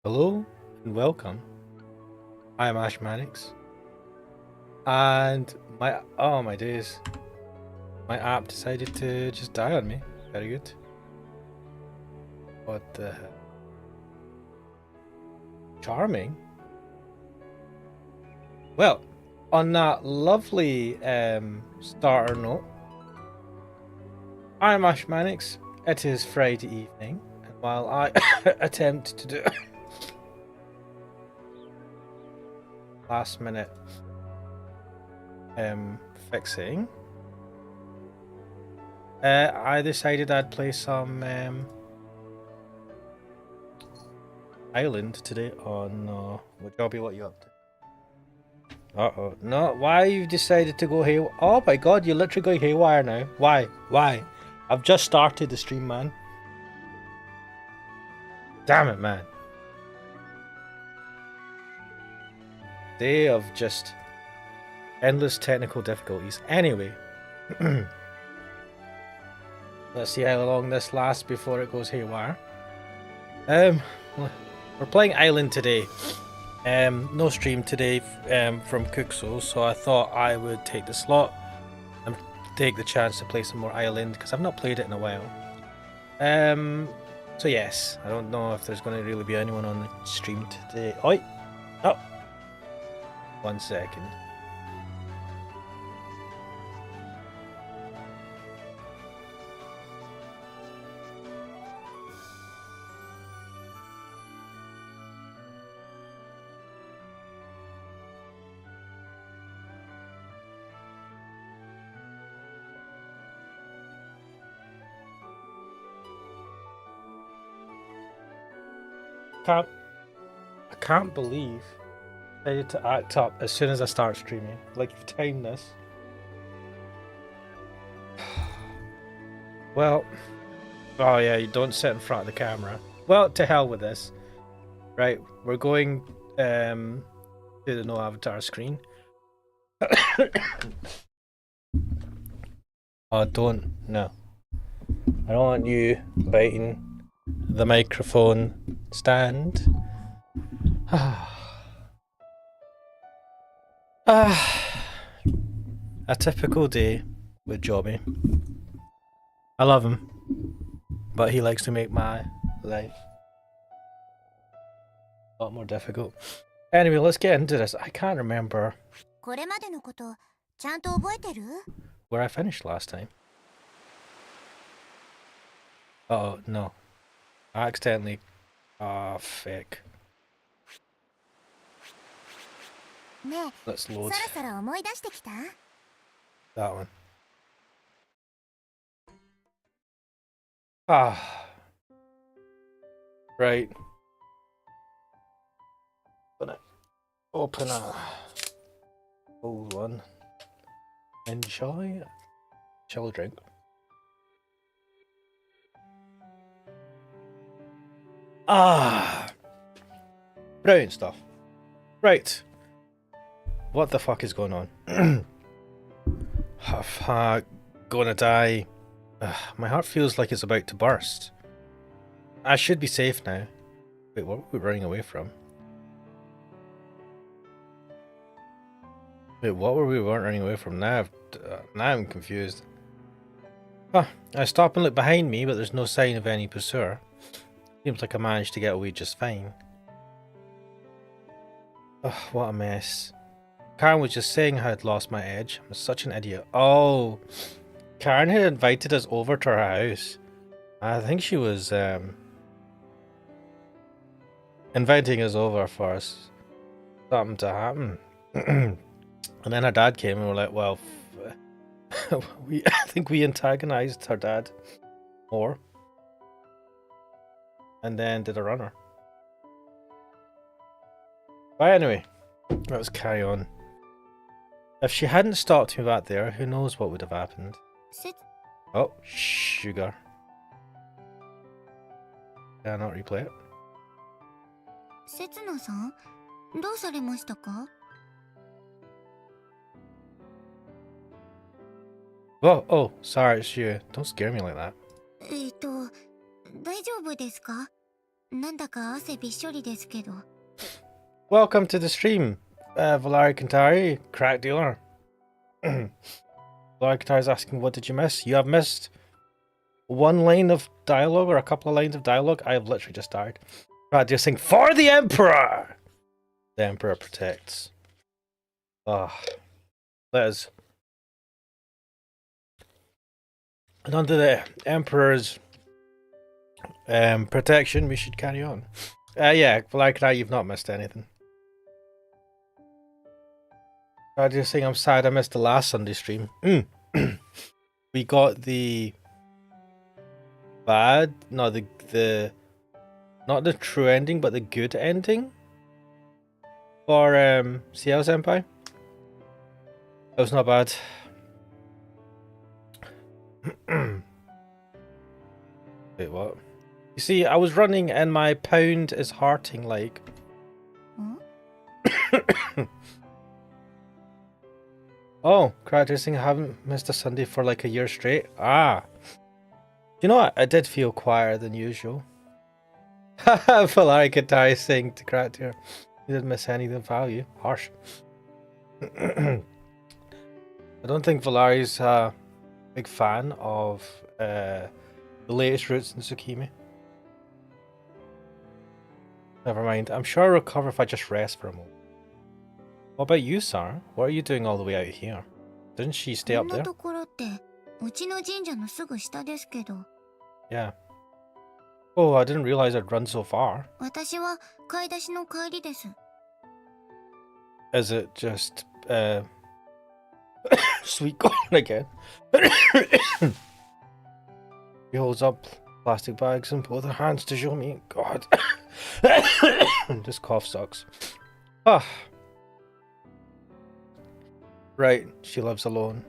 Hello and welcome. I am Ash Mannix, and my days, my app decided to just die on me. Very good. What the hell? Charming. Well, on that lovely starter note, I am Ash Mannix. It is Friday evening, and while I attempt to do last minute fixing, I decided I'd play some Island today on what Jobby, what you up to? Uh-oh. No, why you decided to go haywire? Oh my god, you're literally going haywire now. Why? Why? I've just started the stream, man. Damn it, man. Day of just endless technical difficulties. Anyway. Let's see how long this lasts before it goes haywire. We're playing Island today. No stream today from Cookso, so I thought I would take the slot and take the chance to play some more Island because I've not played it in a while. So yes, I don't know if there's going to really be anyone on the stream today. Oi! Oh! 1 second. I can't believe I need to act up as soon as I start streaming. Like, you've timed this. Well, oh yeah, you don't sit in front of the camera. Well, to hell with this. Right, we're going to the no avatar screen. Oh, no. I don't want you biting the microphone stand. A typical day with Jobby. I love him, but he likes to make my life a lot more difficult. Anyway, let's get into this. I can't remember where I finished last time. Oh no. I accidentally... Ah, fake. Let's load that one. Ah. Right. Gonna open a old one. Enjoy. Chill drink. Ah. Brilliant stuff. Right. What the fuck is going on? Gonna die. My heart feels like it's about to burst. I should be safe now. Wait, what were we running away from? Wait, what were we running away from now? Now I'm confused. Huh, I stop and look behind me, but there's no sign of any pursuer. Seems like I managed to get away just fine. Ugh, what a mess. Karen was just saying how I'd lost my edge. I'm such an idiot. Oh, Karen had invited us over to her house. I think she was inviting us over for something to happen. And then her dad came and we're like, well, I think we antagonized her dad more. And then did a runner. But anyway, let's carry on. If she hadn't stopped me back there, who knows what would have happened. Oh, sugar. Can I not replay it? Oh, sorry, it's you. Don't scare me like that. 大丈夫ですかなんだか汗びっしょりですけど。Welcome to the stream, Valari Kantari, crack dealer. Valari Kantari's asking, what did you miss? You have missed one line of dialogue or a couple of lines of dialogue. I have literally just died. Crack dealer saying, for the Emperor! The Emperor protects. Ah, that is. And under the Emperor's protection, we should carry on. Yeah, Valari Kantari, you've not missed anything. I just saying I'm sad I missed the last Sunday stream. We got the bad, no, the not the true ending, but the good ending for CL Senpai. It was not bad. Wait, what? You see, I was running and my pound is hearting like. Oh, Crowdracing, I haven't missed a Sunday for like a year straight. Ah. You know what? I did feel quieter than usual. Haha, Valari Kantari saying to Crowdracing, you didn't miss anything of value. Harsh. I don't think Valari's a big fan of the latest routes in Tsukimi. Never mind. I'm sure I'll recover if I just rest for a moment. What about you, Sarah? What are you doing all the way out here? Didn't she stay up there? Yeah. Oh, I didn't realize I'd run so far. Is it just sweet corn again? He holds up plastic bags in both her hands to show me. God. This cough sucks. Ah. Right, she lives alone.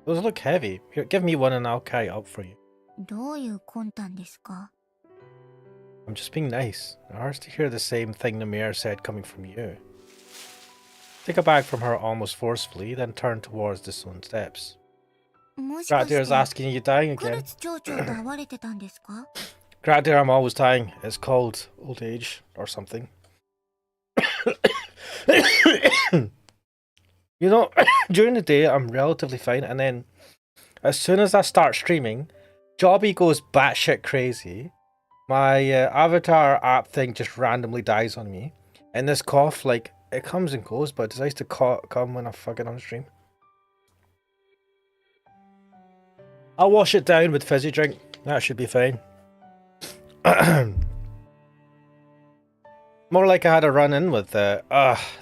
Those look heavy. Here, give me one and I'll carry it up for you. I'm just being nice. It hurts to hear the same thing the mayor said coming from you. Take a bag from her almost forcefully, then turn towards the stone steps. Gratdir is asking, are you dying again? Gratdir, I'm always dying. It's called old age or something. You know, during the day I'm relatively fine, and then as soon as I start streaming, Jobby goes batshit crazy. My avatar app thing just randomly dies on me, and this cough, like, it comes and goes, but it decides to come when I'm fucking on stream. I'll wash it down with fizzy drink. That should be fine. More like I had a run-in with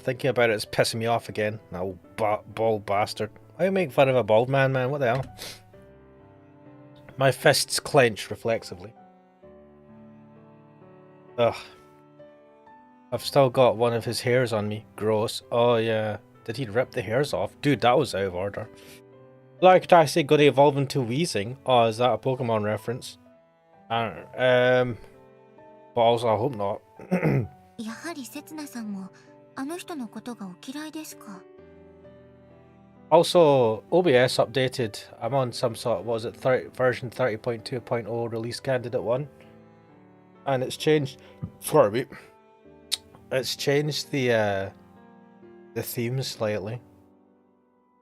thinking about it is pissing me off again. That bald bastard. Why you make fun of a bald man, what the hell? My fists clench reflexively. Ugh. I've still got one of his hairs on me. Gross. Oh yeah. Did he rip the hairs off? Dude, that was out of order. Like I say, gonna evolve into Weezing. Oh, is that a Pokemon reference? But also I hope not. Also, OBS updated. I'm on some sort, what was it, version 30.2.0 release candidate 1. And it's changed, it's changed the themes slightly.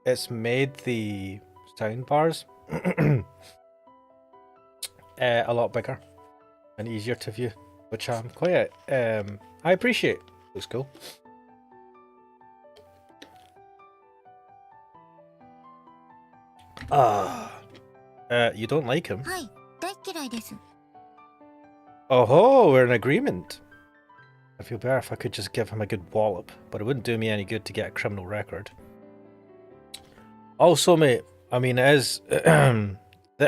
It's made the sound bars a lot bigger and easier to view, which I'm quite, I appreciate. Looks cool. You don't like him? Oh, we're in agreement. I feel better if I could just give him a good wallop, but it wouldn't do me any good to get a criminal record. Also, mate, I mean, it is the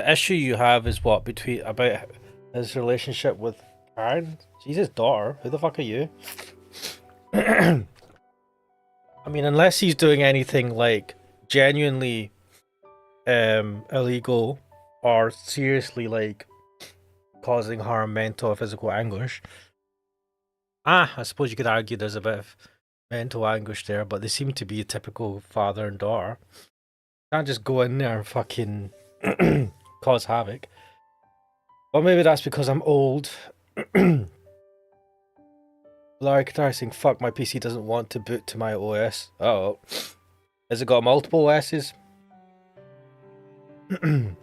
issue you have is what about his relationship with Karen? She's his daughter. Who the fuck are you? I mean, unless he's doing anything like genuinely illegal or seriously like causing harm, mental or physical anguish. I suppose you could argue there's a bit of mental anguish there, but they seem to be a typical father and daughter. Can't just go in there and fucking cause havoc. Or maybe that's because I'm old. Larry Qatar saying, fuck, my PC doesn't want to boot to my OS. Oh. Has it got multiple OSs? How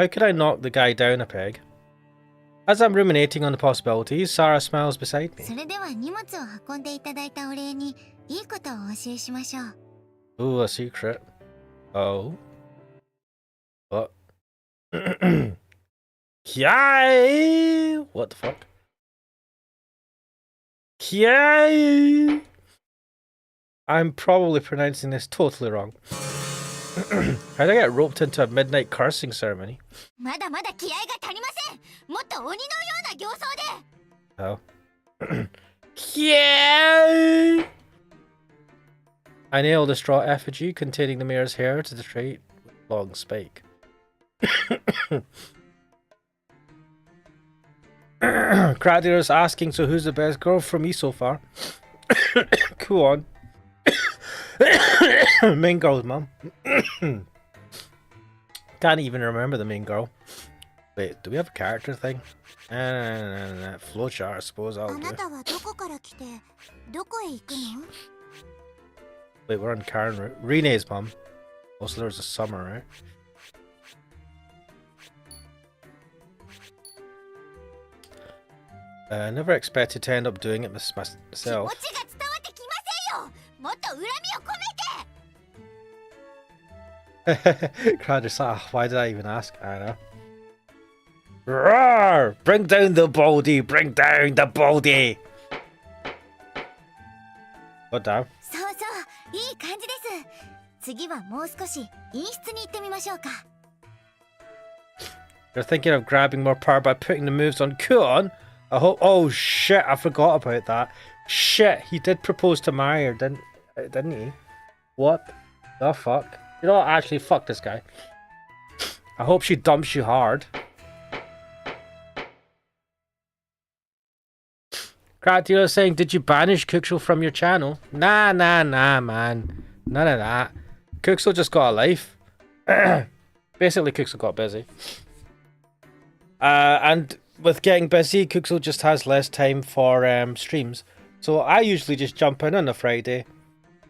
could I knock the guy down a peg? As I'm ruminating on the possibilities, Sarah smiles beside me. それでは荷物を運んでいただいたお礼にいいことをお教えしましょう。 Ooh, a secret. Oh. What? Kiai! What the fuck? Kiai! I'm probably pronouncing this totally wrong. How did I get roped into a midnight cursing ceremony? まだまだ気合が足りません。もっと鬼のような形相で。 Oh. Kiai! I nailed a straw effigy containing the mare's hair to the tray with a long spike. Cradier asking, so who's the best girl for me so far? Cool on. Main girl's mum. Can't even remember the main girl. Wait, do we have a character thing? Flowchart, I suppose I'll あ do. なたはどこから来てどこへ行くの？ Wait, we're on Karen route. Renee's mum. Also, there's a summer, right? I never expected to end up doing it myself. 気持ちが伝わってきませんよ。もっと恨みを込めて。 Crowder's like, why did I even ask? I know. Roar! Bring down the baldy! Bring down the baldy! What down? そうそう、いい感じです。次はもう少し陰湿に行ってみましょうか。 You're thinking of grabbing more power by putting the moves on Kuon? I hope. Oh shit! I forgot about that. Shit! He did propose to marry her, didn't he? What the fuck? You know what? Actually, fuck this guy. I hope she dumps you hard. Crack dealer saying, did you banish Kuxel from your channel? Nah, man. None of that. Kuxel just got a life. Basically, Kuxel got busy. And with getting busy, Kuxel just has less time for streams. So I usually just jump in on a Friday.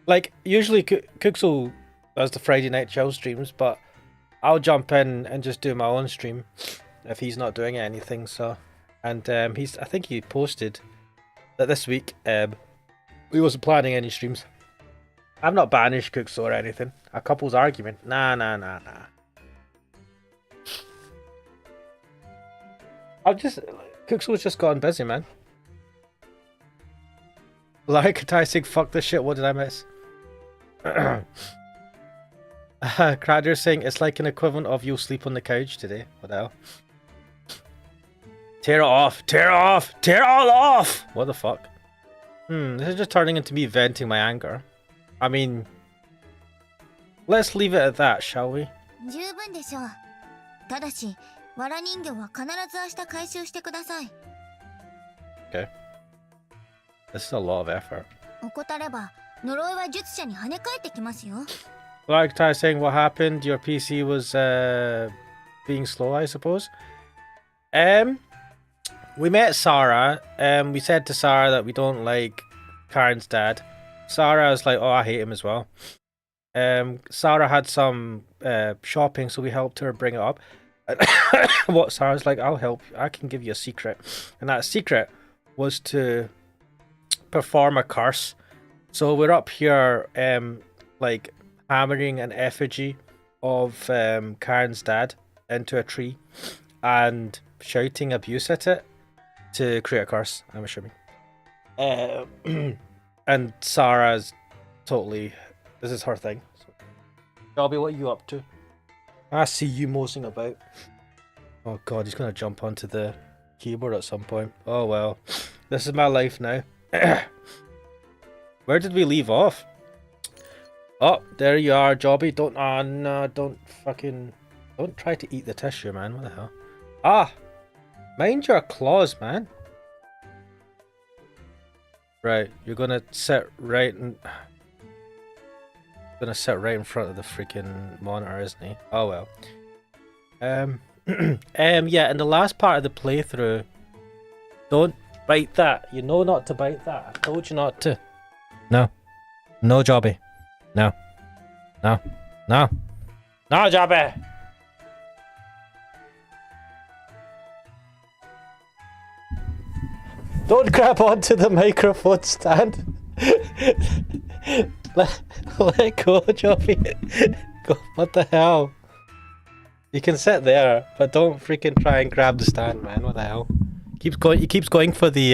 Like, usually Kuxel does the Friday night chill streams, but I'll jump in and just do my own stream if he's not doing anything. So, and I think he posted that this week we wasn't planning any streams. I've not banished Kuxel or anything. A couple's argument. Nah. Kuxel's just gotten busy, man. Like Katai fuck this shit, what did I miss? Crader saying it's like an equivalent of you'll sleep on the couch today. What the hell? Tear it off! Tear it off! Tear it all off! What the fuck? This is just turning into me venting my anger. I mean, let's leave it at that, shall we? 十分でしょう。ただし、わら人形は必ず明日回収してください。 Okay. This is a lot of effort. 怠れば、呪いは術者に跳ね返ってきますよ。 Like Ty saying what happened, your PC was being slow, I suppose. We met Sarah. We said to Sarah that we don't like Karen's dad. Sarah was like, oh, I hate him as well. Sarah had some shopping, so we helped her bring it up. What Sarah's like, I'll help you. I can give you a secret. And that secret was to perform a curse. So we're up here, like, hammering an effigy of Karen's dad into a tree and shouting abuse at it to create a curse, I'm assuming. And Sarah's totally, this is her thing. So, Dobby, what are you up to? I see you mosing about. Oh god, he's gonna jump onto the keyboard at some point. Oh well, this is my life now. Where did we leave off? Oh, there you are, Jobby. Don't try to eat the tissue, man. What the hell? Ah, mind your claws, man. Right, you're gonna sit right in front of the freaking monitor, isn't he? Oh well. Yeah, in the last part of the playthrough, don't Bite that. You know not to bite that. I told you not to. No. No, Jobby. No. No. No. No, Jobby! Don't grab onto the microphone stand. let go, Jobby. Go, what the hell? You can sit there, but don't freaking try and grab the stand, man. What the hell? He keeps going for the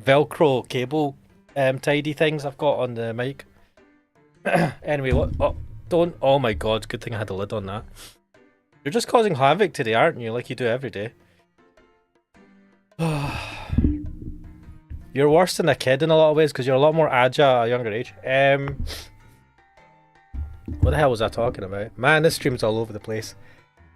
Velcro cable tidy things I've got on the mic. Anyway, what? Oh, don't! Oh my god! Good thing I had a lid on that. You're just causing havoc today, aren't you? Like you do every day. You're worse than a kid in a lot of ways because you're a lot more agile at a younger age. What the hell was I talking about? Man, this stream's all over the place.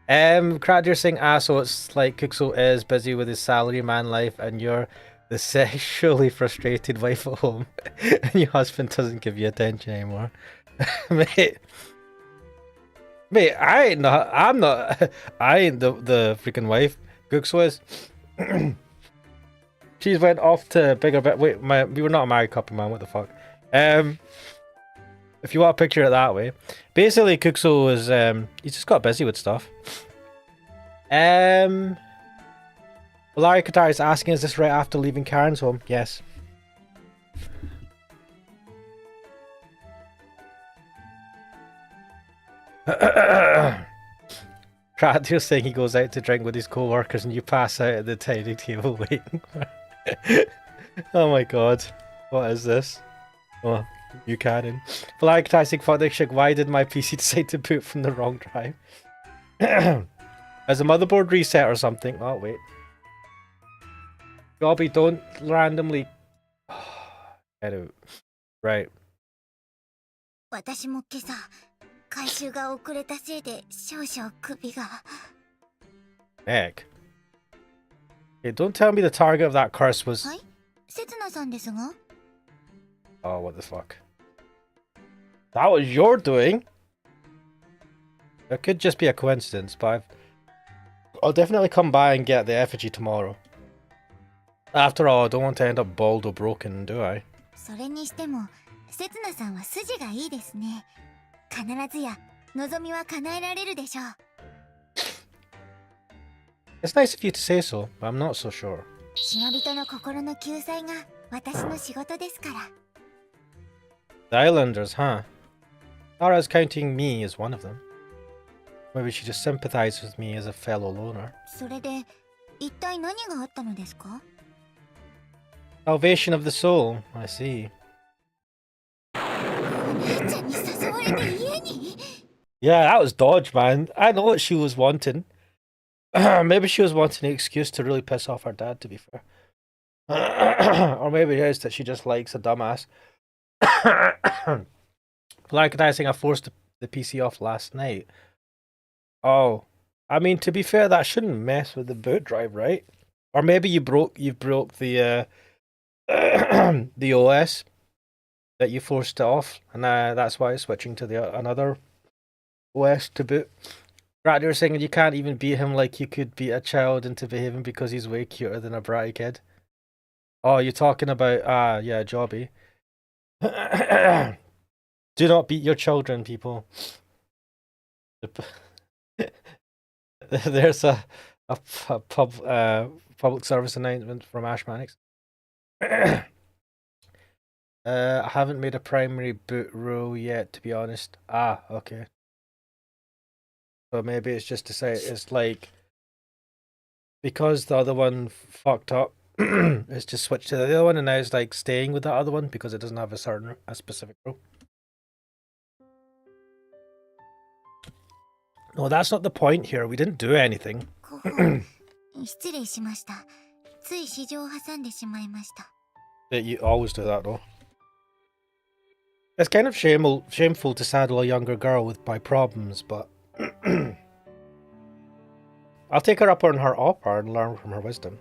Cracker saying, so it's like Kuxo is busy with his salaryman life and you're the sexually frustrated wife at home and your husband doesn't give you attention anymore. Mate, I ain't the freaking wife. Kuxo is. She's went off to bigger bit. Wait, we were not a married couple, man. What the fuck? If you want to picture it that way, basically, Kuxo is he just got busy with stuff. Larry Qatar is asking, is this right after leaving Karen's home? Yes. Radio's saying he goes out to drink with his co-workers and you pass out at the dining table waiting. Oh my god. What is this? Oh, you Karen. Larry Qatar saying, fuck this shit, why did my PC decide to boot from the wrong drive? As a motherboard reset or something. Oh, wait. Gobby, don't randomly... Get out. Right. 私も今朝回収が遅れたせいで少々首が Heck. Hey, don't tell me the target of that curse was... はい、せつなさんですが Oh, what the fuck. That was your doing? It could just be a coincidence, but I'll definitely come by and get the effigy tomorrow. After all, I don't want to end up bald or broken, do I? それにしてもせつなさんは筋がいいですね。必ずや望みは叶えられるでしょう。 It's nice of you to say so, but I'm not so sure. 忍び人の心の救済が私の仕事ですから。 The Islanders, huh? Nara's counting me as one of them. Maybe she just sympathizes with me as a fellow loner. それで一体何があったのですか？ Salvation of the soul, I see. お姉ちゃんに誘われて家に Yeah, that was dodge, man. I know what she was wanting. Maybe she was wanting an excuse to really piss off her dad, to be fair. Or maybe it is that she just likes a dumbass. Like I think I forced the PC off last night. Oh, I mean, to be fair, that shouldn't mess with the boot drive, right? Or maybe you broke the the OS that you forced it off, and that's why it's switching to the another OS to boot. Raptor saying you can't even beat him like you could beat a child into behaving because he's way cuter than a bratty kid. Oh, you're talking about yeah, Jobby. Do not beat your children, people. There's a public service announcement from Ash Mannix. I haven't made a primary boot rule yet, to be honest. Okay. So maybe it's just to say it's like because the other one fucked up, it's just switched to the other one, and now it's like staying with that other one because it doesn't have a specific rule. No, that's not the point here. We didn't do anything. 失礼しました。つい市場を挟んでしまいました。 You always do that, though. It's kind of shameful to saddle a younger girl with my problems, but I'll take her up on her offer and learn from her wisdom.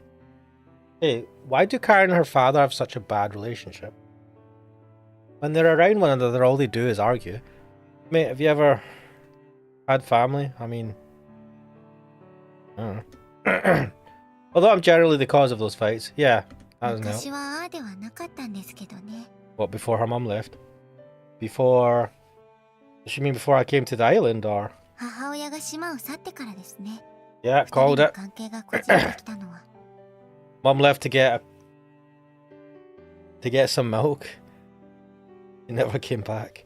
Hey, why do Karen and her father have such a bad relationship? When they're around one another, all they do is argue. Mate, have you ever had family? I mean, I don't know. Although I'm generally the cause of those fights. Yeah, that doesn't help. 昔はああではなかったんですけどね。 What, before her mum left? Before... Does she mean before I came to the island, or...? 母親が島を去ってからですね。 Yeah, 二 called 人の it. 関係がこじれてきたのは。 Mum left to get some milk. He never came back.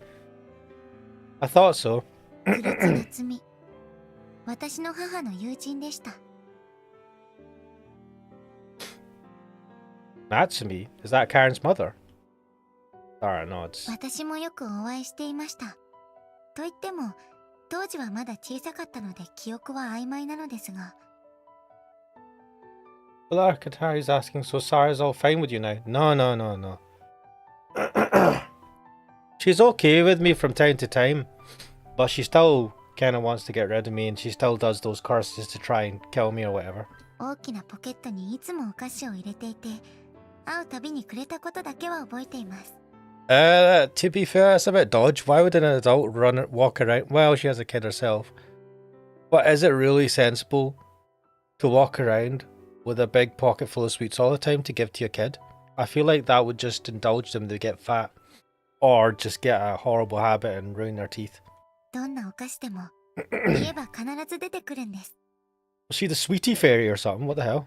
I thought so. 黒津夏美。私の母の友人でした。 Natsumi? Is that Karen's mother? Sarah nods. 私もよくお会いしていました。と言っても、当時はまだ小さかったので記憶は曖昧なのですが。 Well, Katari's asking, so Sarah's all fine with you now? No, no, no, no. She's okay with me from time to time, but she still kind of wants to get rid of me, and she still does those curses to try and kill me or whatever. 大きなポケットにいつもお菓子を入れていて、会うたびにくれたことだけは覚えています。 To be fair, it's a bit dodge. Why would an adult walk around? Well, she has a kid herself. But is it really sensible to walk around with a big pocket full of sweets all the time to give to your kid? I feel like that would just indulge them to get fat. Or just get a horrible habit and ruin their teeth. どんなお菓子でも言えば必ず出てくるんです。 Was she the sweetie fairy or something? What the hell?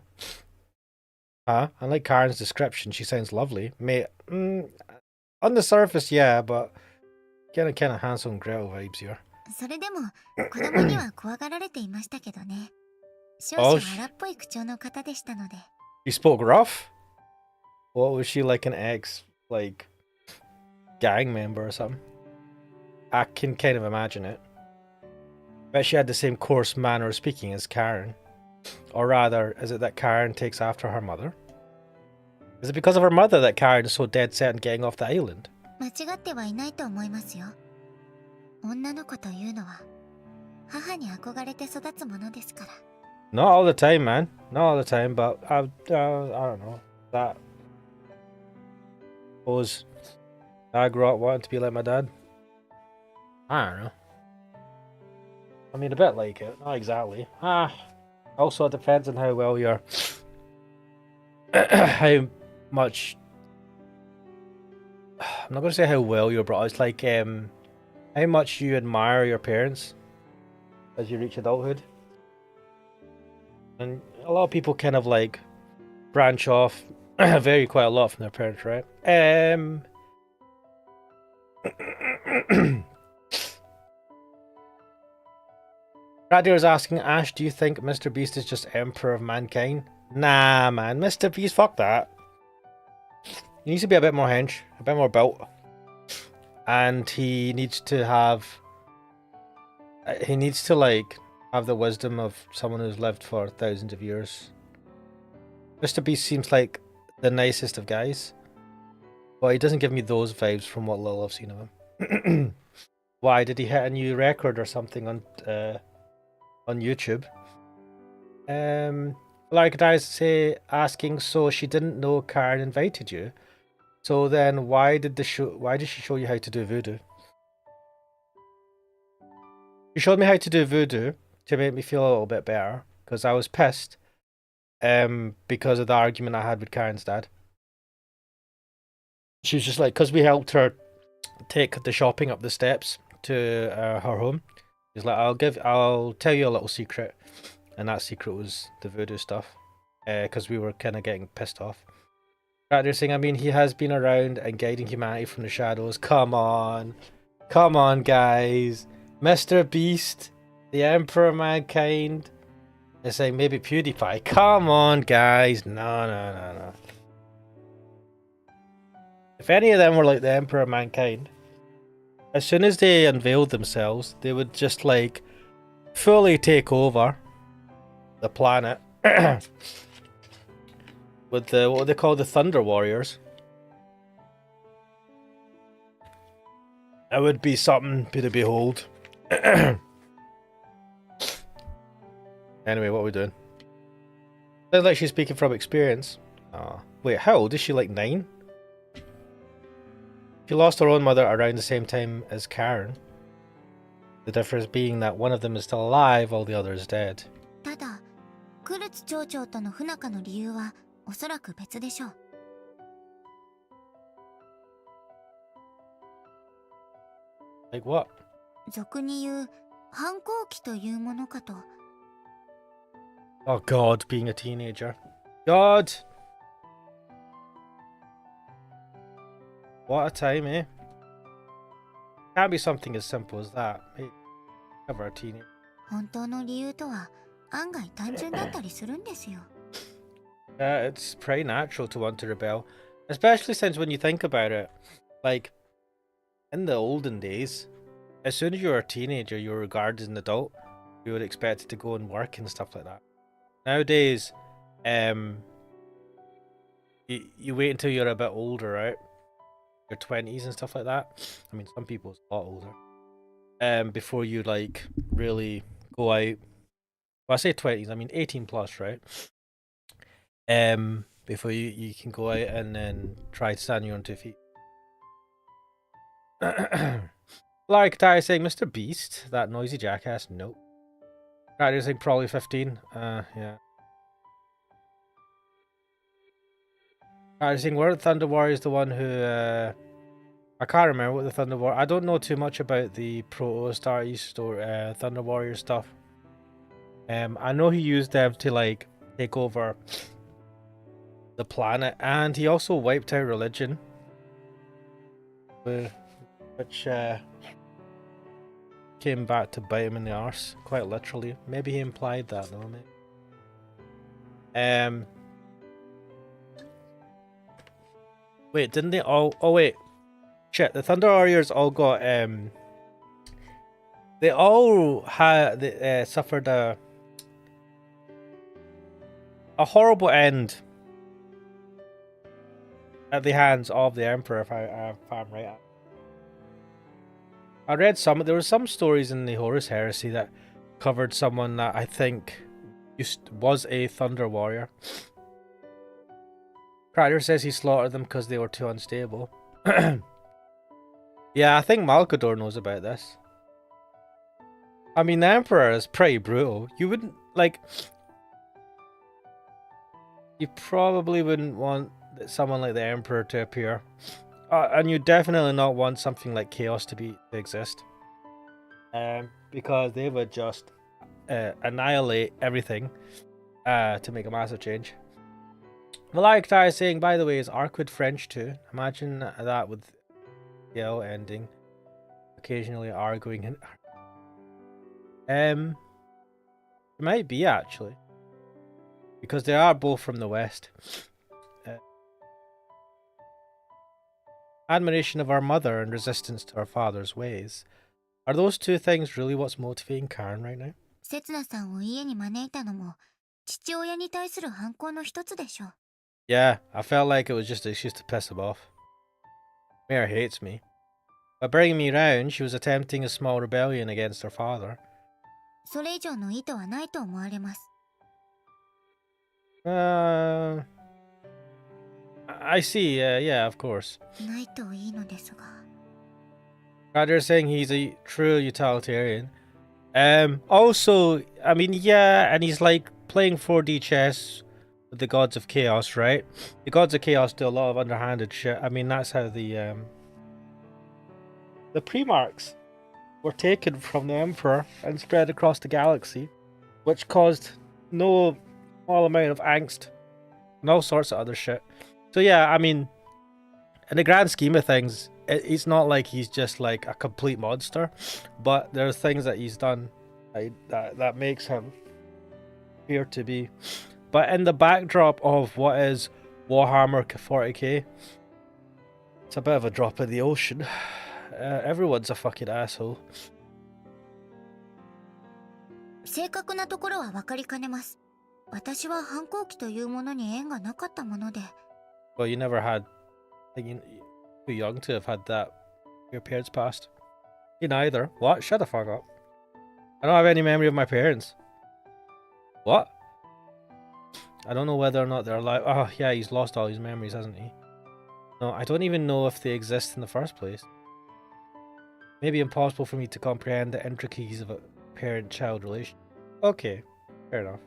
Huh? I like Karen's description. She sounds lovely. Mate, on the surface, yeah, but kind of Hansel and Gretel vibes here. それでも子供には怖がられていましたけどね。少々荒っぽい口調の方でしたので。 She spoke rough? What was she, like an ex, like, gang member or something? I can kind of imagine it. Bet she had the same coarse manner of speaking as Karen. Or rather, is it that Karen takes after her mother? Is it because of her mother that Karen is so dead set on getting off the island? 間違ってはいないと思いますよ。女の子というのは母に憧れて育つものですから。 Not all the time, man. Not all the time, but I don't know. That. Suppose I grew up wanting to be like my dad. I don't know. I mean, a bit like it. Not exactly. Also, it depends on how well you're. How much. I'm not going to say how well you're brought up. It's like how much you admire your parents as you reach adulthood. And a lot of people kind of like branch off very quite a lot from their parents, right? Radio's asking, Ash, do you think Mr. Beast is just Emperor of Mankind? Nah, man. Mr. Beast, fuck that. He needs to be a bit more hench, a bit more built. And he needs to have... He needs to, like, have the wisdom of someone who's lived for thousands of years. Mr. Beast seems like the nicest of guys. But he doesn't give me those vibes from what little I've seen of him. Why? Did he hit a new record or something on YouTube? Like I say, asking, so she didn't know Karen invited you. So then why did she show you how to do voodoo? She showed me how to do voodoo to make me feel a little bit better, because I was pissed because of the argument I had with Karen's dad. She was just like, because we helped her take the shopping up the steps to her home. She's like, I'll tell you a little secret. And that secret was the voodoo stuff. Because we were kind of getting pissed off. They're saying, I mean, he has been around and guiding humanity from the shadows. Come on. Come on, guys. Mr. Beast, the Emperor of Mankind. They're saying maybe PewDiePie. Come on, guys. No. If any of them were like the Emperor of Mankind, as soon as they unveiled themselves, they would just like fully take over the planet with the what they call the Thunder Warriors. It would be something to behold. Anyway, what are we doing? Sounds like she's speaking from experience. Wait, how old is she? Like 9? She lost her own mother around the same time as Karen. The difference being that one of them is still alive while the other is dead. ただクルツ町長との不仲の理由はおそらく別でしょう。Like what? 俗に言う反抗期というものかと。Oh God, being a teenager. God! What a time, eh? Can't be something as simple as that. Maybe never a teenager. 本当の理由とは案外単純だったりするんですよ。It's pretty natural to want to rebel, especially since when you think about it, like in the olden days, as soon as you were a teenager, you were regarded as an adult. You were expected to go and work and stuff like that. Nowadays, you wait until you're a bit older, right? Your 20s and stuff like that. I mean, some people it's a lot older. Before you like really go out. Well, I say 20s, I mean 18 plus, right? Before you can go out and then try to stand on your own 2 feet. Like Ty saying, Mr. Beast, that noisy jackass, nope. Right, saying probably 15. Yeah. Right, saying weren't Thunder Warriors the one who I can't remember what the Thunder Warrior. I don't know too much about the Proto Star East or Thunder Warrior stuff. I know he used them to like take over the planet, and he also wiped out religion, which came back to bite him in the arse, quite literally. Maybe he implied that though, maybe. Wait, didn't they all? Oh wait, shit! The Thunder Warriors all got They all had suffered a horrible end at the hands of the Emperor, if I'm right. I read there were some stories in the Horus Heresy that covered someone that I think was a Thunder Warrior. Cracker says he slaughtered them because they were too unstable. Yeah, I think Malkador knows about this. I mean, the Emperor is pretty brutal. You wouldn't, like... You probably wouldn't want someone like the Emperor to appear. And you definitely not want something like Chaos to exist. Because they would just annihilate everything to make a massive change. Malak is saying, by the way, is Arkwood French too? Imagine that with Yell ending. Occasionally arguing. It might be actually. Because they are both from the West. Admiration of our mother and resistance to our father's ways. Are those two things really what's motivating Karen right now? せつなさんを家に招いたのも父親に対する反抗の一つでしょう。Yeah, I felt like it was just an excuse to piss him off. Mare hates me. By bringing me round, she was attempting a small rebellion against her father. それ以上の意図はないと思われます。I see, yeah, of course. ないといいのですが。Rather saying he's a true utilitarian. Also, I mean, yeah, and he's like playing 4D chess with the gods of chaos, right? The gods of chaos do a lot of underhanded shit. I mean, that's how the Primarchs were taken from the Emperor and spread across the galaxy, which caused no small amount of angst and all sorts of other shit. So yeah, I mean, in the grand scheme of things, it's not like he's just like a complete monster, but there are things that he's done that makes him appear to be. But in the backdrop of what is Warhammer 40k, it's a bit of a drop in the ocean. Everyone's a fucking asshole. 正確なところは分かりかねます。私は反抗期というものに縁がなかったもので。Well, you never had... Too young to have had that. Your parents passed. You neither. What? Shut the fuck up. I don't have any memory of my parents. What? I don't know whether or not they're alive. Oh, yeah, he's lost all his memories, hasn't he? No, I don't even know if they exist in the first place. Maybe impossible for me to comprehend the intricacies of a parent-child relation. Okay, fair enough.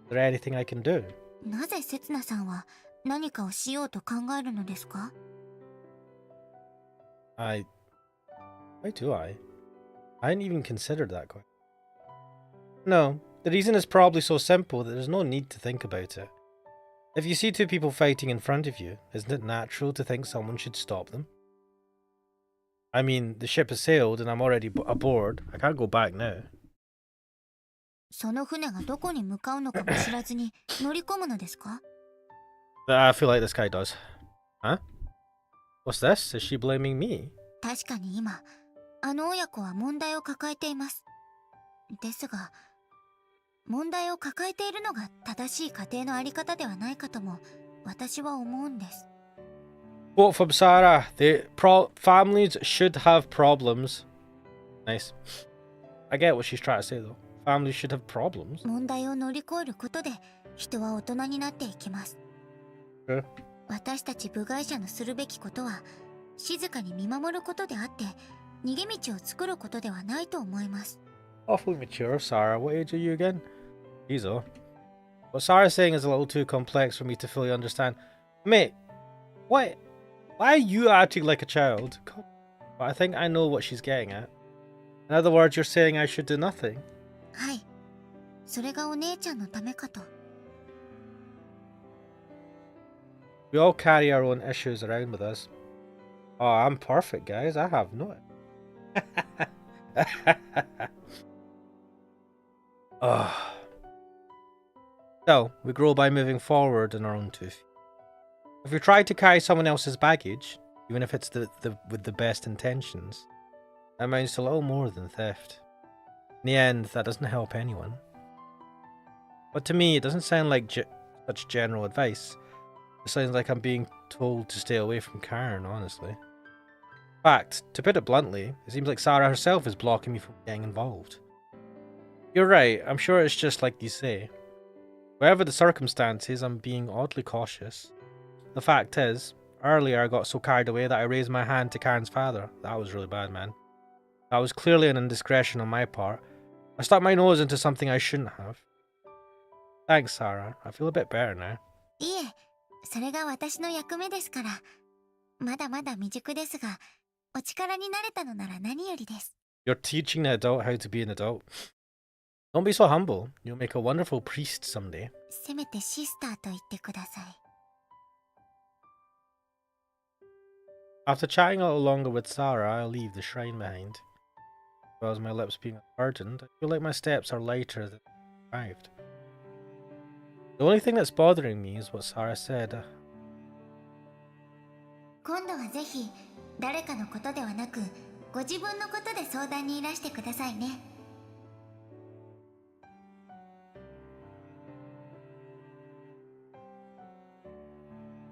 there anything I can do? なぜせつなさんは何かをしようと考えるのですか？ Why do I? I hadn't even considered that question. No, the reason is probably so simple that there's no need to think about it. If you see two people fighting in front of you, isn't it natural to think someone should stop them? I mean, the ship has sailed and I'm already aboard. I can't go back now. その船がどこに向かうのかも知らずに乗り込むのですか？ I feel like this guy does. Huh? What's this? Is she blaming me? 確かに今、あの親子は問題を抱えています。ですが、問題を抱えているのが正しい家庭のあり方ではないかとも私は思うんです。Quote from Sarah: families should have problems. Nice. I get what she's trying to say though. Families should have problems. 問題を乗り越えることで人は大人になっていきます。私たち部外者のするべきことは静かに見守ることであって逃げ道を作ることではないと思います。Awfully mature, Sarah. What age are you again? Jeez, what Sarah's saying is a little too complex for me to fully understand. Mate, what? Why are you acting like a child? But I think I know what she's getting at. In other words, you're saying I should do nothing. はい。それがお姉ちゃんのためかと。We all carry our own issues around with us. Oh, I'm perfect, guys. I have no. Oh. So, we grow by moving forward in our own 2 feet. If we try to carry someone else's baggage, even if it's with the best intentions, that amounts to little more than theft. In the end, that doesn't help anyone. But to me, it doesn't sound like such general advice. It sounds like I'm being told to stay away from Karen, honestly. In fact, to put it bluntly, it seems like Sarah herself is blocking me from getting involved. You're right, I'm sure it's just like you say. Whatever the circumstances, I'm being oddly cautious. The fact is, earlier I got so carried away that I raised my hand to Karen's father. That was really bad, man. That was clearly an indiscretion on my part. I stuck my nose into something I shouldn't have. Thanks, Sarah. I feel a bit better now. いえ、それが私の役目ですから。まだまだ未熟ですが、お力になれたのなら何よりです。You're teaching the adult how to be an adult. Don't be so humble. You'll make a wonderful priest someday. せめてシスターと言ってください。After chatting a little longer with Sarah, I'll leave the shrine behind. As well as my lips being unburdened, I feel like my steps are lighter than I arrived. The only thing that's bothering me is what Sarah said. 今度はぜひ誰かのことではなくご自分のことで相談にいらしてくださいね。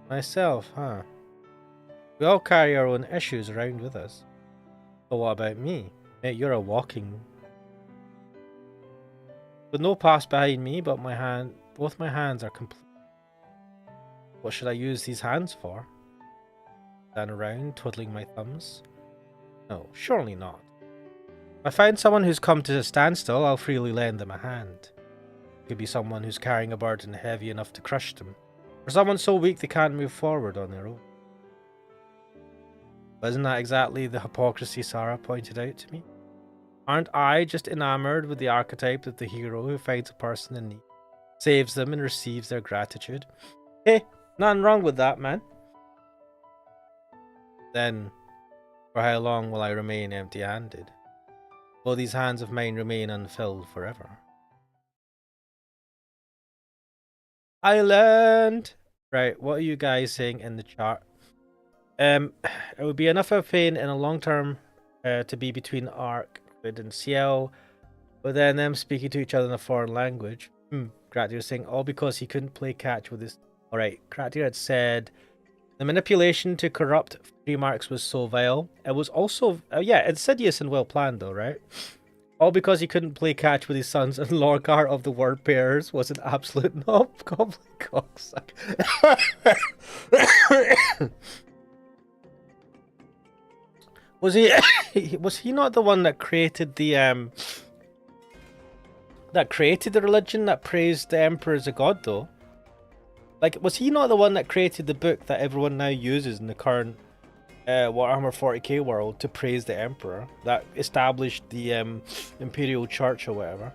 Myself, huh? We all carry our own issues around with us. But what about me? Mate, you're a walking... With no past behind me, but both my hands are complete. What should I use these hands for? Stand around, twiddling my thumbs? No, surely not. If I find someone who's come to a standstill, I'll freely lend them a hand. It could be someone who's carrying a burden heavy enough to crush them, or someone so weak they can't move forward on their own. But isn't that exactly the hypocrisy Sarah pointed out to me? Aren't I just enamored with the archetype of the hero who finds a person in need, saves them, and receives their gratitude? Hey, nothing wrong with that, man. Then, for how long will I remain empty-handed? Will these hands of mine remain unfilled forever? Island! Right, what are you guys saying in the chat? It would be enough of a pain in a long term to be between Ark and Ciel, but then them speaking to each other in a foreign language. Grattir was saying, all because he couldn't play catch with his... Alright, Grattir had said, the manipulation to corrupt Freemarks was so vile. It was also, yeah, insidious and well planned though, right? All because he couldn't play catch with his sons, and Lorgar of the Word Bearers was an absolute knob. Goblin cocksucker. Was he not the one that created the that created the religion that praised the Emperor as a god, though? Like, was he not the one that created the book that everyone now uses in the current Warhammer 40k world to praise the Emperor? That established the Imperial Church or whatever.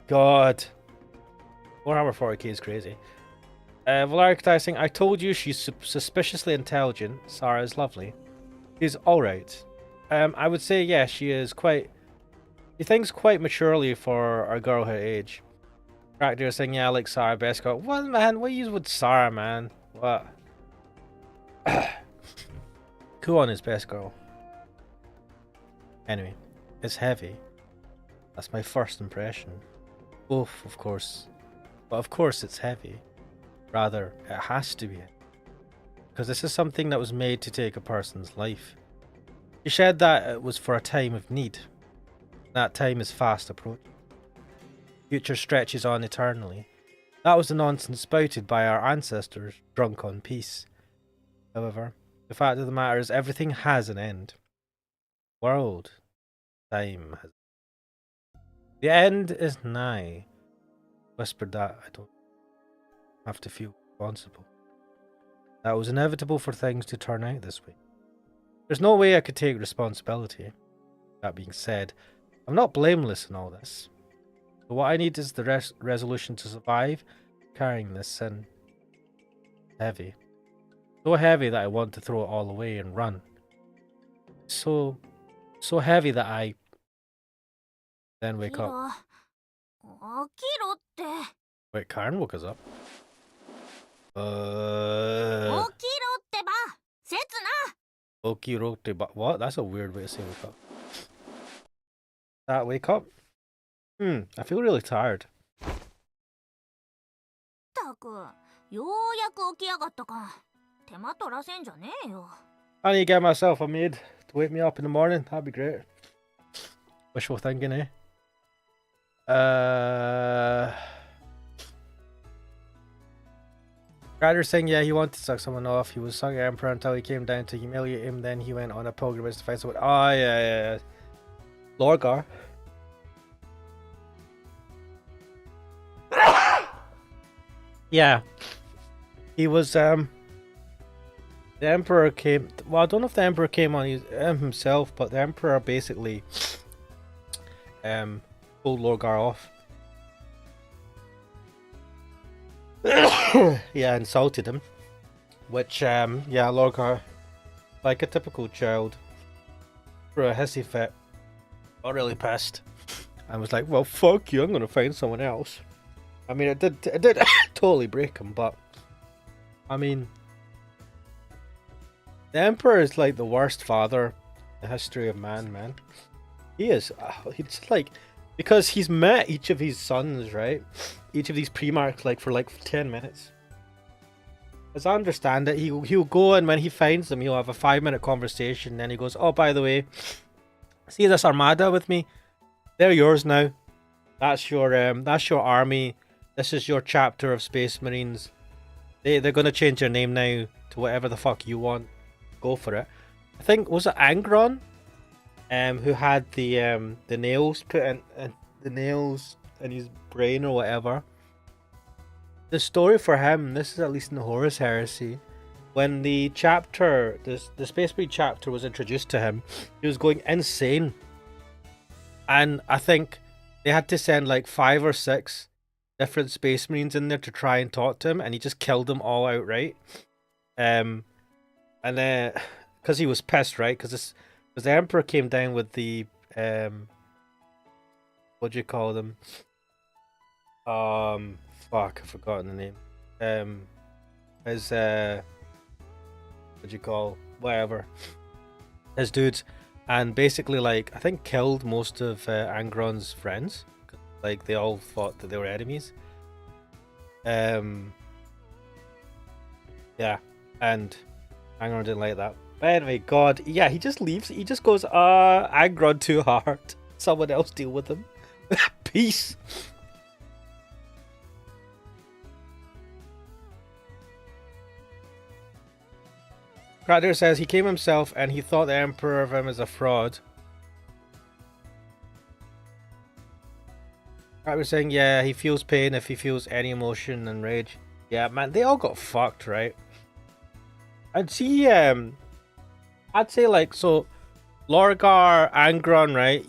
God. Warhammer 40k is crazy. Valeric Dicing, I told you she's suspiciously intelligent. Sarah is lovely. She's alright. I would say, yeah, she is quite... She thinks quite maturely for a girl her age. Crackdeer saying, yeah, like Sarah, best girl. What, man? What you with Sarah, man? What? Kuon is best girl. Anyway, it's heavy. That's my first impression. Oof, of course. But of course it's heavy. Rather, it has to be. Because this is something that was made to take a person's life. She said that it was for a time of need. That time is fast approaching. Future stretches on eternally. That was the nonsense spouted by our ancestors, drunk on peace. However, the fact of the matter is everything has an end. World. Time has... The end is nigh. Whispered that I don't have to feel responsible. That it was inevitable for things to turn out this way. There's no way I could take responsibility. That being said, I'm not blameless in all this. So what I need is the resolution to survive carrying this sin. Heavy. So heavy that I want to throw it all away and run. So heavy that I then wake up. Wait, Karen woke us up. What? That's a weird way to say wake up. That wake up? I feel really tired. I need to get myself a maid to wake me up in the morning. That'd be great. Wishful thinking, eh? Ryder saying, yeah, he wanted to suck someone off. He was sucking Emperor until he came down to humiliate him. Then he went on a pilgrimage to fight someone. Oh, yeah. Lorgar. Yeah. He was, the Emperor came... Well, I don't know if the Emperor came on himself, but the Emperor basically pulled Lorgar off. Yeah, insulted him. Which, yeah, Lorgar, like a typical child, threw a hissy fit, got really pissed, and was like, well, fuck you, I'm gonna find someone else. I mean, it did totally break him, but, I mean, the Emperor is like the worst father in the history of man. He is, he's like, because he's met each of his sons, right? Each of these Primarchs, like, for like 10 minutes. As I understand it, he'll go, and when he finds them, he'll have a 5-minute conversation, then he goes, oh, by the way, see this armada with me? They're yours now. That's your army. This is your chapter of Space Marines. They're gonna change their name now to whatever the fuck you want. Go for it. I think, was it Angron? Who had the nails put in the nails in his brain or whatever. The story for him, this is at least in the Horus Heresy, when the chapter, the Space Marine chapter was introduced to him, he was going insane. And I think they had to send like 5 or 6 different Space Marines in there to try and talk to him, and he just killed them all outright. And then, because he was pissed, right? Because the Emperor came down with the, what do you call them? Fuck, I've forgotten the name. His, what do you call, whatever. His dudes. And basically, like, I think killed most of Angron's friends. Like, they all thought that they were enemies. Yeah. And Angron didn't like that. But anyway, God, yeah, he just leaves. He just goes, Angron too hard. Someone else deal with him. Peace. Cracker says he came himself and he thought the Emperor of him is a fraud. I was saying, yeah, he feels pain if he feels any emotion and rage. Yeah, man, they all got fucked, right? I'd see, I'd say like, so, Lorgar, Angron, right?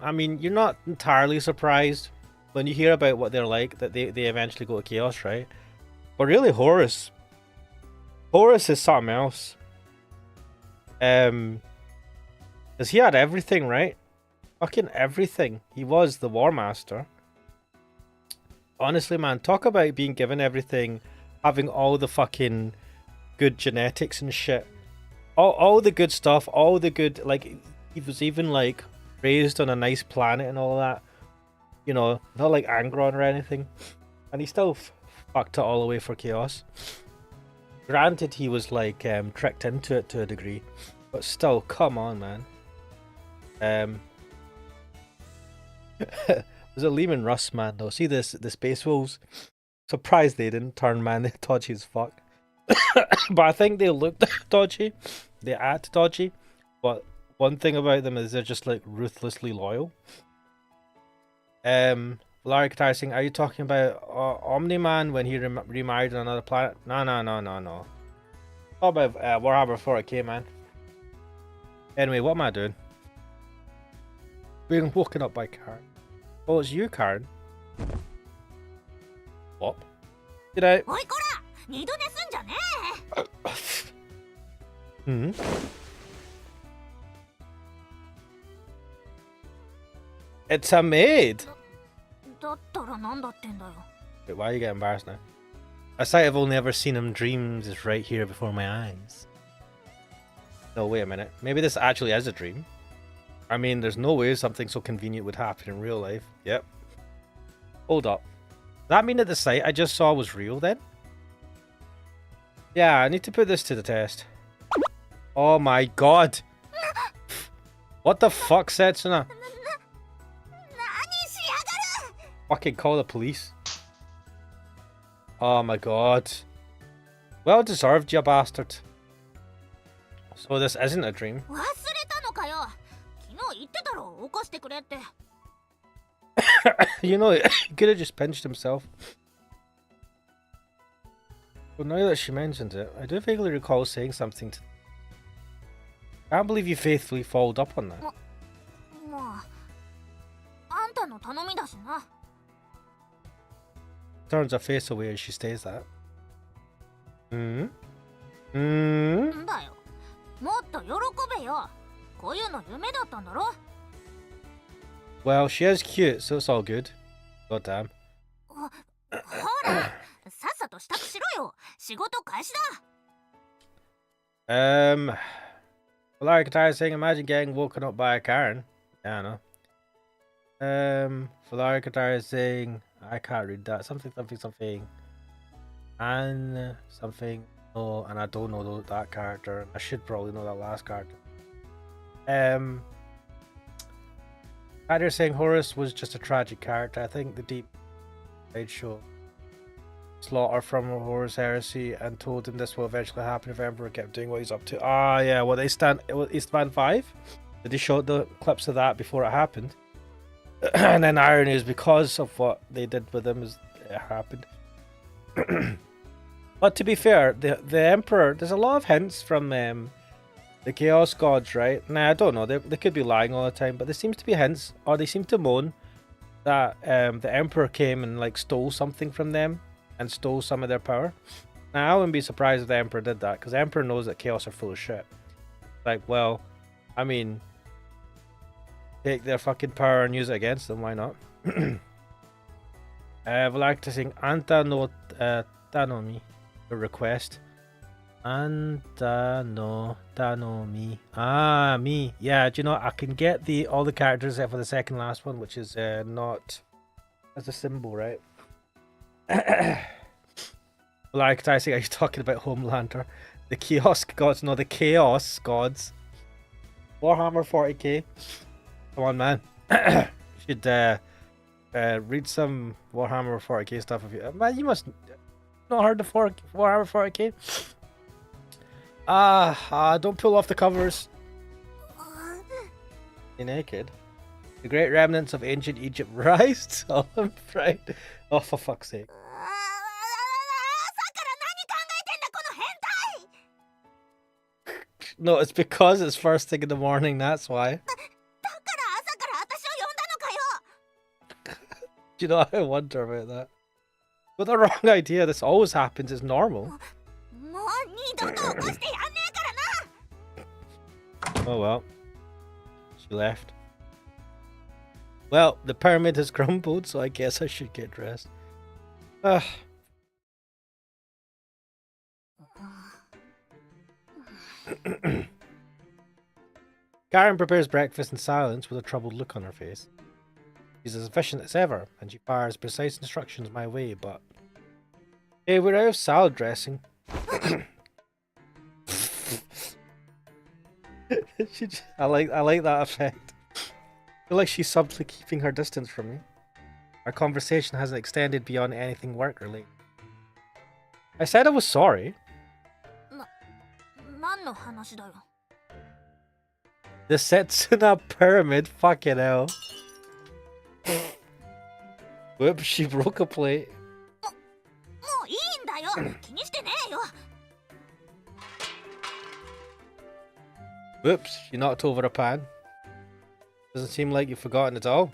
I mean, you're not entirely surprised when you hear about what they're like, that they eventually go to Chaos, right? But really, Horus is something else. Because he had everything, right? Fucking everything. He was the War Master. Honestly, man, talk about being given everything, having all the fucking good genetics and shit. All the good stuff, all the good, like, he was even, like, raised on a nice planet and all that. You know, not like Angron or anything. And he still fucked it all away for Chaos. Granted, he was, like, tricked into it to a degree. But still, come on, man. Was it Lehman Russ, man, though? See the Space Wolves? Surprised they didn't turn, man. They're dodgy as fuck. But I think they looked dodgy. They act dodgy. But one thing about them is they're just, like, ruthlessly loyal. Larry Katar saying, are you talking about Omni-Man when he remarried on another planet? No. How about Warhammer 40k, man? Anyway, what am I doing? Being woken up by Karen. Oh, it's you, Karen. What? Did I? Hmm? It's a maid! Wait, why are you getting embarrassed now? A sight I've only ever seen in dreams is right here before my eyes. No, wait a minute. Maybe this actually is a dream. I mean, there's no way something so convenient would happen in real life. Yep. Hold up. Does that mean that the sight I just saw was real then? Yeah, I need to put this to the test. Oh my god! What the fuck, Setsuna? Fucking call the police. Oh my god. Well deserved, you bastard. So this isn't a dream. You know, he could have just pinched himself. Well, now that she mentions it, I do vaguely recall saying something to... Can't believe you faithfully followed up on that. Turns her face away as she stays that. Well, she is cute, so it's all good. God damn. Larry Katar saying, imagine getting woken up by a Karen. Yeah, I know. Valari Katar is saying, I can't read that. Something. And something. No, and I don't know that character. I should probably know that last character. Kadir saying Horus was just a tragic character. I think the deep side show Slaughter from Horus Heresy and told him this will eventually happen if Emperor kept doing what he's up to. Ah, yeah. Well, Eastman 5? Did he show the clips of that before it happened? And then irony is because of what they did with him is it happened. But to be fair, the Emperor, there's a lot of hints from the Chaos Gods, right? Nah, I don't know. They could be lying all the time, but there seems to be hints, or they seem to moan that the Emperor came and like stole something from them and stole some of their power. Now, I wouldn't be surprised if the Emperor did that, because the Emperor knows that Chaos are full of shit. Like, well, I mean, take their fucking power and use it against them, why not? Valacta saying, Anta no Tanomi, a request. Anta no Tanomi. Ah, me. Yeah, do you know, I can get all the characters except for the second last one, which is not as a symbol, right? Like I say, are you talking about Homelander? The Chaos Gods? No, the Chaos Gods. Warhammer 40k. Come on, man. You should read some Warhammer 40k stuff. If you, man, you must not heard the Warhammer 40k. Don't pull off the covers. You're naked. The great remnants of ancient Egypt rise to solemn pride. Oh, for fuck's sake. No, it's because it's first thing in the morning, that's why. Do you know, I wonder about that. Got the wrong idea, this always happens, it's normal. Oh well. She left. Well, the pyramid has crumbled, so I guess I should get dressed. Ugh. Karen prepares breakfast in silence with a troubled look on her face. She's as efficient as ever, and she fires precise instructions my way, but... Hey, we're out of salad dressing. I like that effect. I feel like she's subtly keeping her distance from me. Our conversation hasn't extended beyond anything work related. I said I was sorry. The Setsuna pyramid, fucking hell. Whoops, she broke a plate. Whoops, she knocked over a pan. Doesn't seem like you've forgotten at all.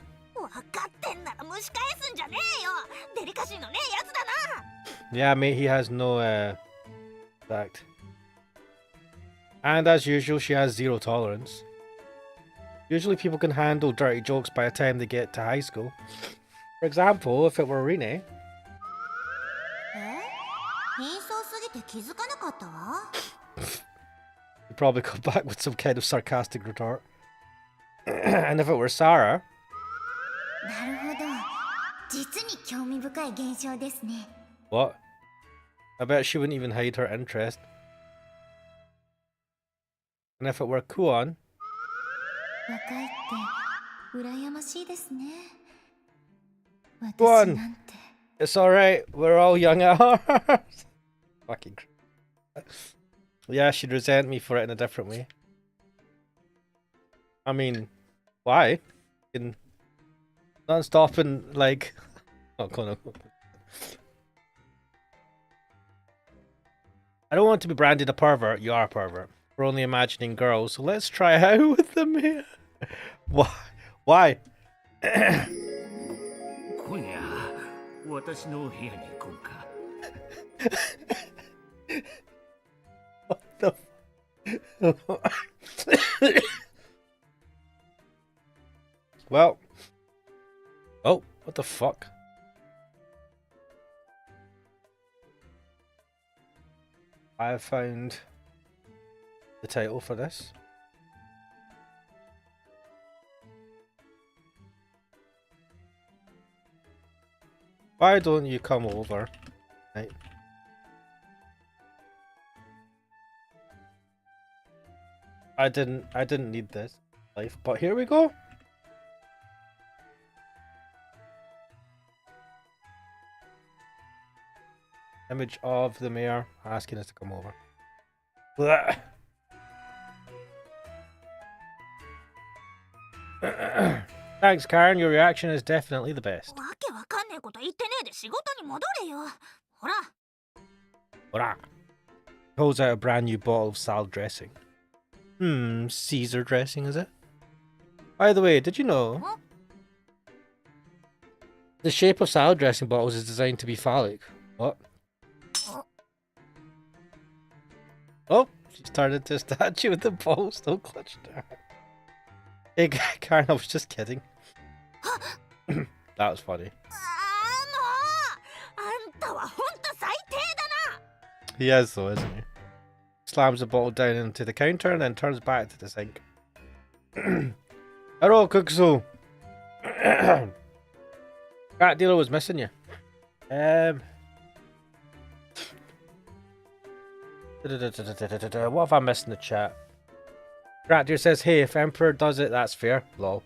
Yeah, mate, he has no, tact. And as usual, she has zero tolerance. Usually people can handle dirty jokes by the time they get to high school. For example, if it were Rine... He'd probably come back with some kind of sarcastic retort. And if it were Sarah... What? I bet she wouldn't even hide her interest. And if it were Kuon... Kuon! It's alright, we're all young at heart. Fucking crap. Yeah, she'd resent me for it in a different way. I mean, why? In non-stop and like... Oh, no. I don't want to be branded a pervert. You are a pervert. We're only imagining girls, so let's try out with them here. Why? Why? What the Well. Oh, what the fuck? I have found the title for this. Why don't you come over? Right. I didn't need this life, but here we go. Image of the mayor asking us to come over. Blah. Thanks, Karen. Your reaction is definitely the best. Hurrah. Pulls out a brand new bottle of salad dressing. Caesar dressing, is it? By the way, did you know the shape of salad dressing bottles is designed to be phallic? What? Oh, she's turned into a statue with the bottle still clutched there. Hey, Karen, I was just kidding. That was funny. He is though, isn't he? Slams the bottle down into the counter and then turns back to the sink. Hello, Kukusu. Cat dealer was missing you. What have I missed in the chat? Rat Deer says, hey, if Emperor does it, that's fair. Lol.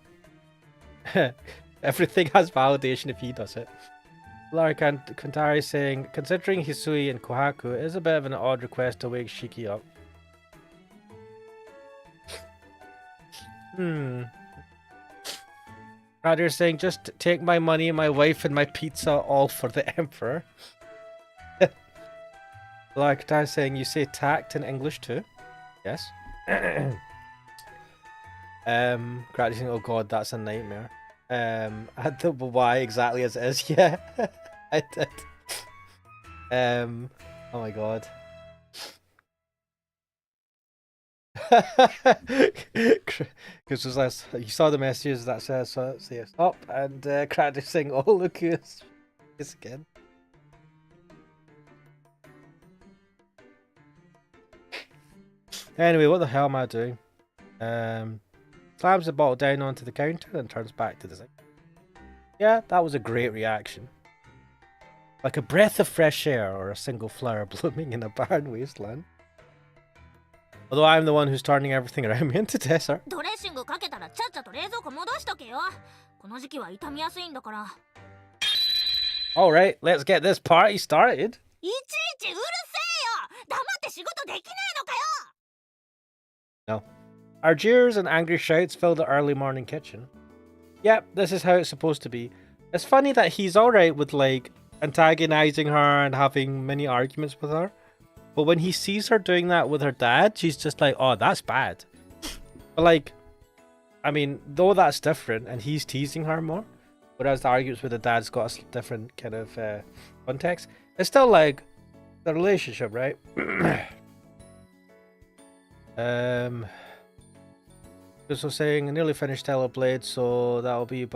Everything has validation if he does it. Lara Kantari saying, considering Hisui and Kohaku, it is a bit of an odd request to wake Shiki up. Crowder saying, just take my money, my wife, and my pizza, all for the Emperor. Like Crowder saying, you say tact in English too? Yes. Crowder saying, oh god, that's a nightmare. I don't know why exactly as it is. Yeah, I did. Oh my god. Because you saw the messages that says say stop, and Crowder saying, oh look who's this again. Anyway, what the hell am I doing? Slams the bottle down onto the counter and turns back to the sink. Yeah, that was a great reaction. Like a breath of fresh air or a single flower blooming in a barren wasteland. Although I'm the one who's turning everything around me into desert. Alright, let's get this party started. No. Our jeers and angry shouts fill the early morning kitchen. Yep, this is how it's supposed to be. It's funny that he's alright with like antagonizing her and having many arguments with her. But when he sees her doing that with her dad, she's just like, oh, that's bad. But like, I mean, though that's different and he's teasing her more, whereas the arguments with the dad's got a different kind of context, it's still like the relationship, right? Just was saying, I nearly finished Teleblade, so that'll be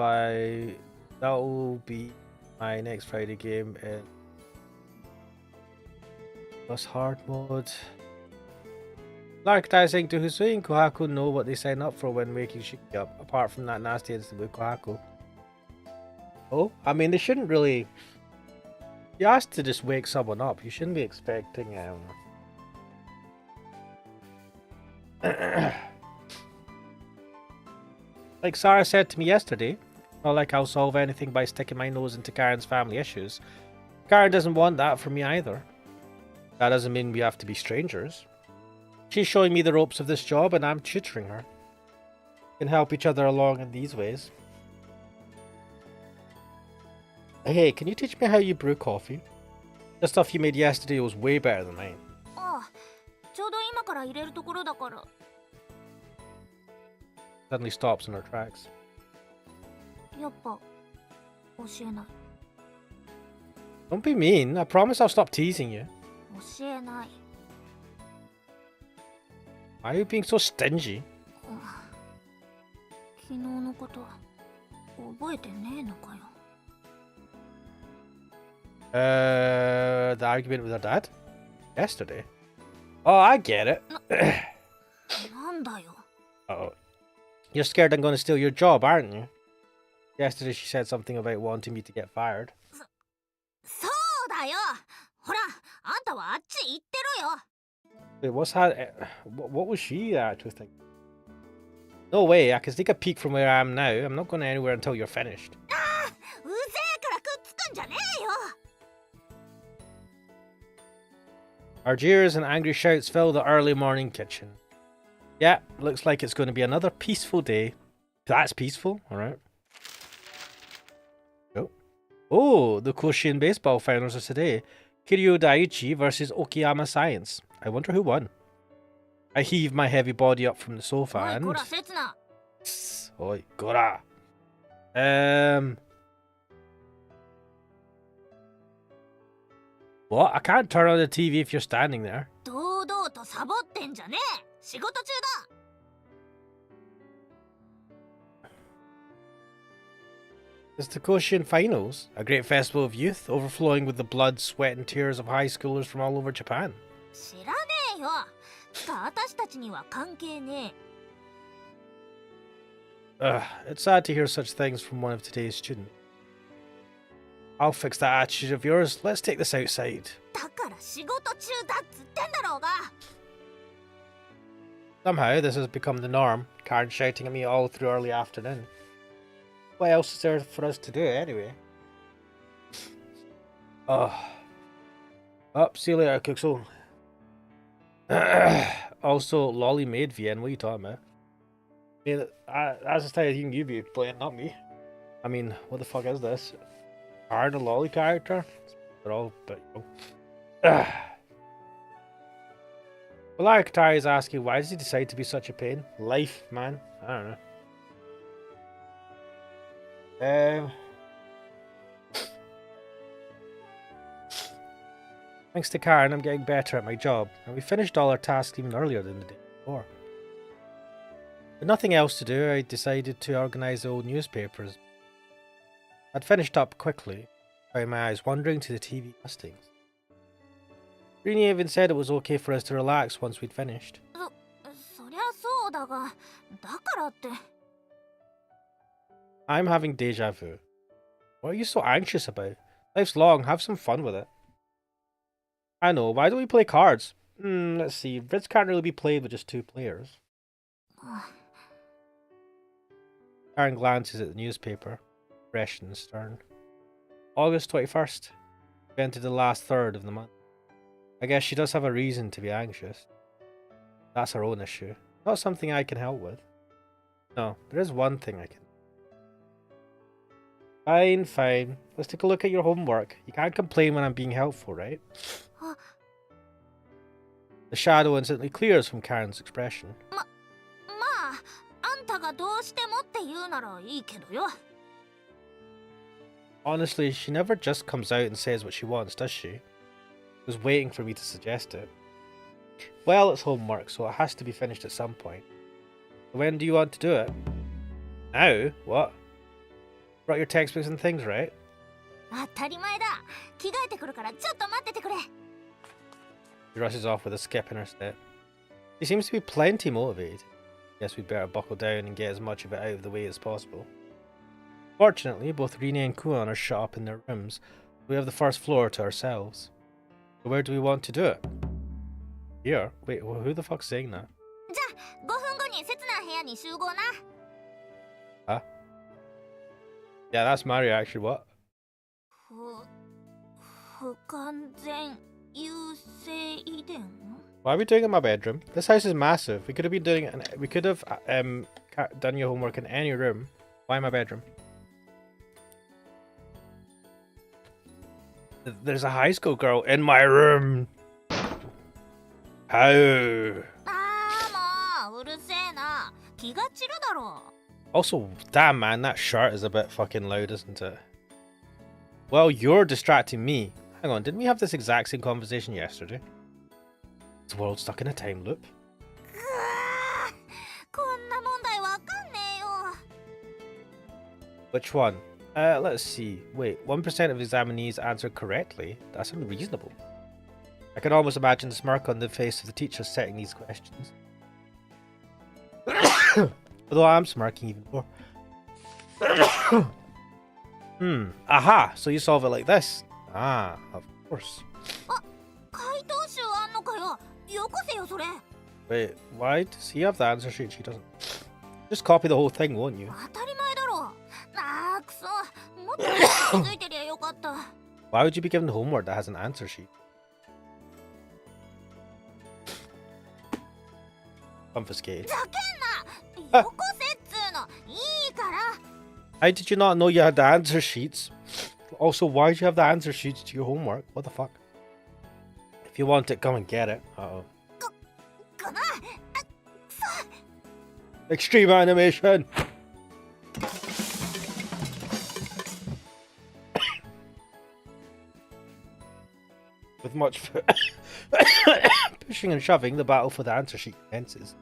my next Friday game in plus hard mode. Narcotizing to Husui and Kohaku know what they sign up for when waking Shiki up, apart from that nasty incident with Kohaku. Oh, I mean, they shouldn't really. You asked to just wake someone up. You shouldn't be expecting like Sarah said to me yesterday, not like I'll solve anything by sticking my nose into Karen's family issues. Karen doesn't want that from me either. That doesn't mean we have to be strangers. She's showing me the ropes of this job and I'm tutoring her. We can help each other along in these ways. Hey, can you teach me how you brew coffee? The stuff you made yesterday was way better than mine. Suddenly stops in her tracks. Don't be mean. I promise I'll stop teasing you. Why are you being so stingy? The argument with her dad? Yesterday? Oh, I get it. Uh-oh. You're scared I'm going to steal your job, aren't you? Yesterday she said something about wanting me to get fired. Wait, what's that? What was she actually thinking? No way, I can take a peek from where I am now. I'm not going anywhere until you're finished. Our jeers and angry shouts fill the early morning kitchen. Yeah, looks like it's going to be another peaceful day. That's peaceful, alright. Oh, the Koshien baseball finals are today. Kiryu Daiichi versus Okayama Science. I wonder who won. I heave my heavy body up from the sofa and... Oi, Gora! What? I can't turn on the TV if you're standing there. It's the Koshien Finals, a great festival of youth, overflowing with the blood, sweat and tears of high schoolers from all over Japan. It's sad to hear such things from one of today's students. I'll fix that attitude of yours. Let's take this outside. Somehow, this has become the norm. Karen shouting at me all through early afternoon. What else is there for us to do, anyway? Oh, see you later, Kuxel. Also, Lolly made VN. What are you talking about? I mean, that's the type of thing you'd be playing, not me. I mean, what the fuck is this? Hard a lolly character? They're all but Well, Katari is asking, why does he decide to be such a pain? Life, man. I don't know. Thanks to Karen, I'm getting better at my job, and we finished all our tasks even earlier than the day before. With nothing else to do, I decided to organise the old newspapers. I'd finished up quickly, found my eyes wandering to the TV listings. Rini even said it was okay for us to relax once we'd finished. I'm having deja vu. What are you so anxious about? Life's long, have some fun with it. I know, why don't we play cards? Let's see, Rids can't really be played with just 2 players. Karen glances at the newspaper, fresh and stern. August 21st. We entered the last third of the month. I guess she does have a reason to be anxious. That's her own issue. Not something I can help with. No, there is one thing I can. Fine. Let's take a look at your homework. You can't complain when I'm being helpful, right? The shadow instantly clears from Karen's expression. Honestly, she never just comes out and says what she wants, does she? She was waiting for me to suggest it. Well, it's homework, so it has to be finished at some point. When do you want to do it? Now? What? Brought your textbooks and things, right? She rushes off with a skip in her step. She seems to be plenty motivated. Guess we'd better buckle down and get as much of it out of the way as possible. Fortunately, both Rini and Kuan are shut up in their rooms. We have the first floor to ourselves. So where do we want to do it? Here? Wait, who the fuck's saying that? Huh? Yeah, that's my reaction, what? Why are we doing it in my bedroom? This house is massive. We could have been doing it we could have done your homework in any room. Why my bedroom? There's a high school girl in my room. How? Also, damn man, that shirt is a bit fucking loud, isn't it? Well, you're distracting me. Hang on, didn't we have this exact same conversation yesterday? Is the world stuck in a time loop? Which one? Let's see. Wait, 1% of examinees answered correctly? That's unreasonable. I can almost imagine the smirk on the face of the teacher setting these questions. Although I'm smirking even more. Aha! So you solve it like this? Ah, of course. Wait, why does he have the answer sheet? She doesn't. Just copy the whole thing, won't you? Why would you be given homework that has an answer sheet? Confiscated. How did you not know you had the answer sheets? Also, why do you have the answer sheets to your homework? What the fuck? If you want it, come and get it. Uh-oh. Extreme animation! With much pushing and shoving, the battle for the answer sheet commences.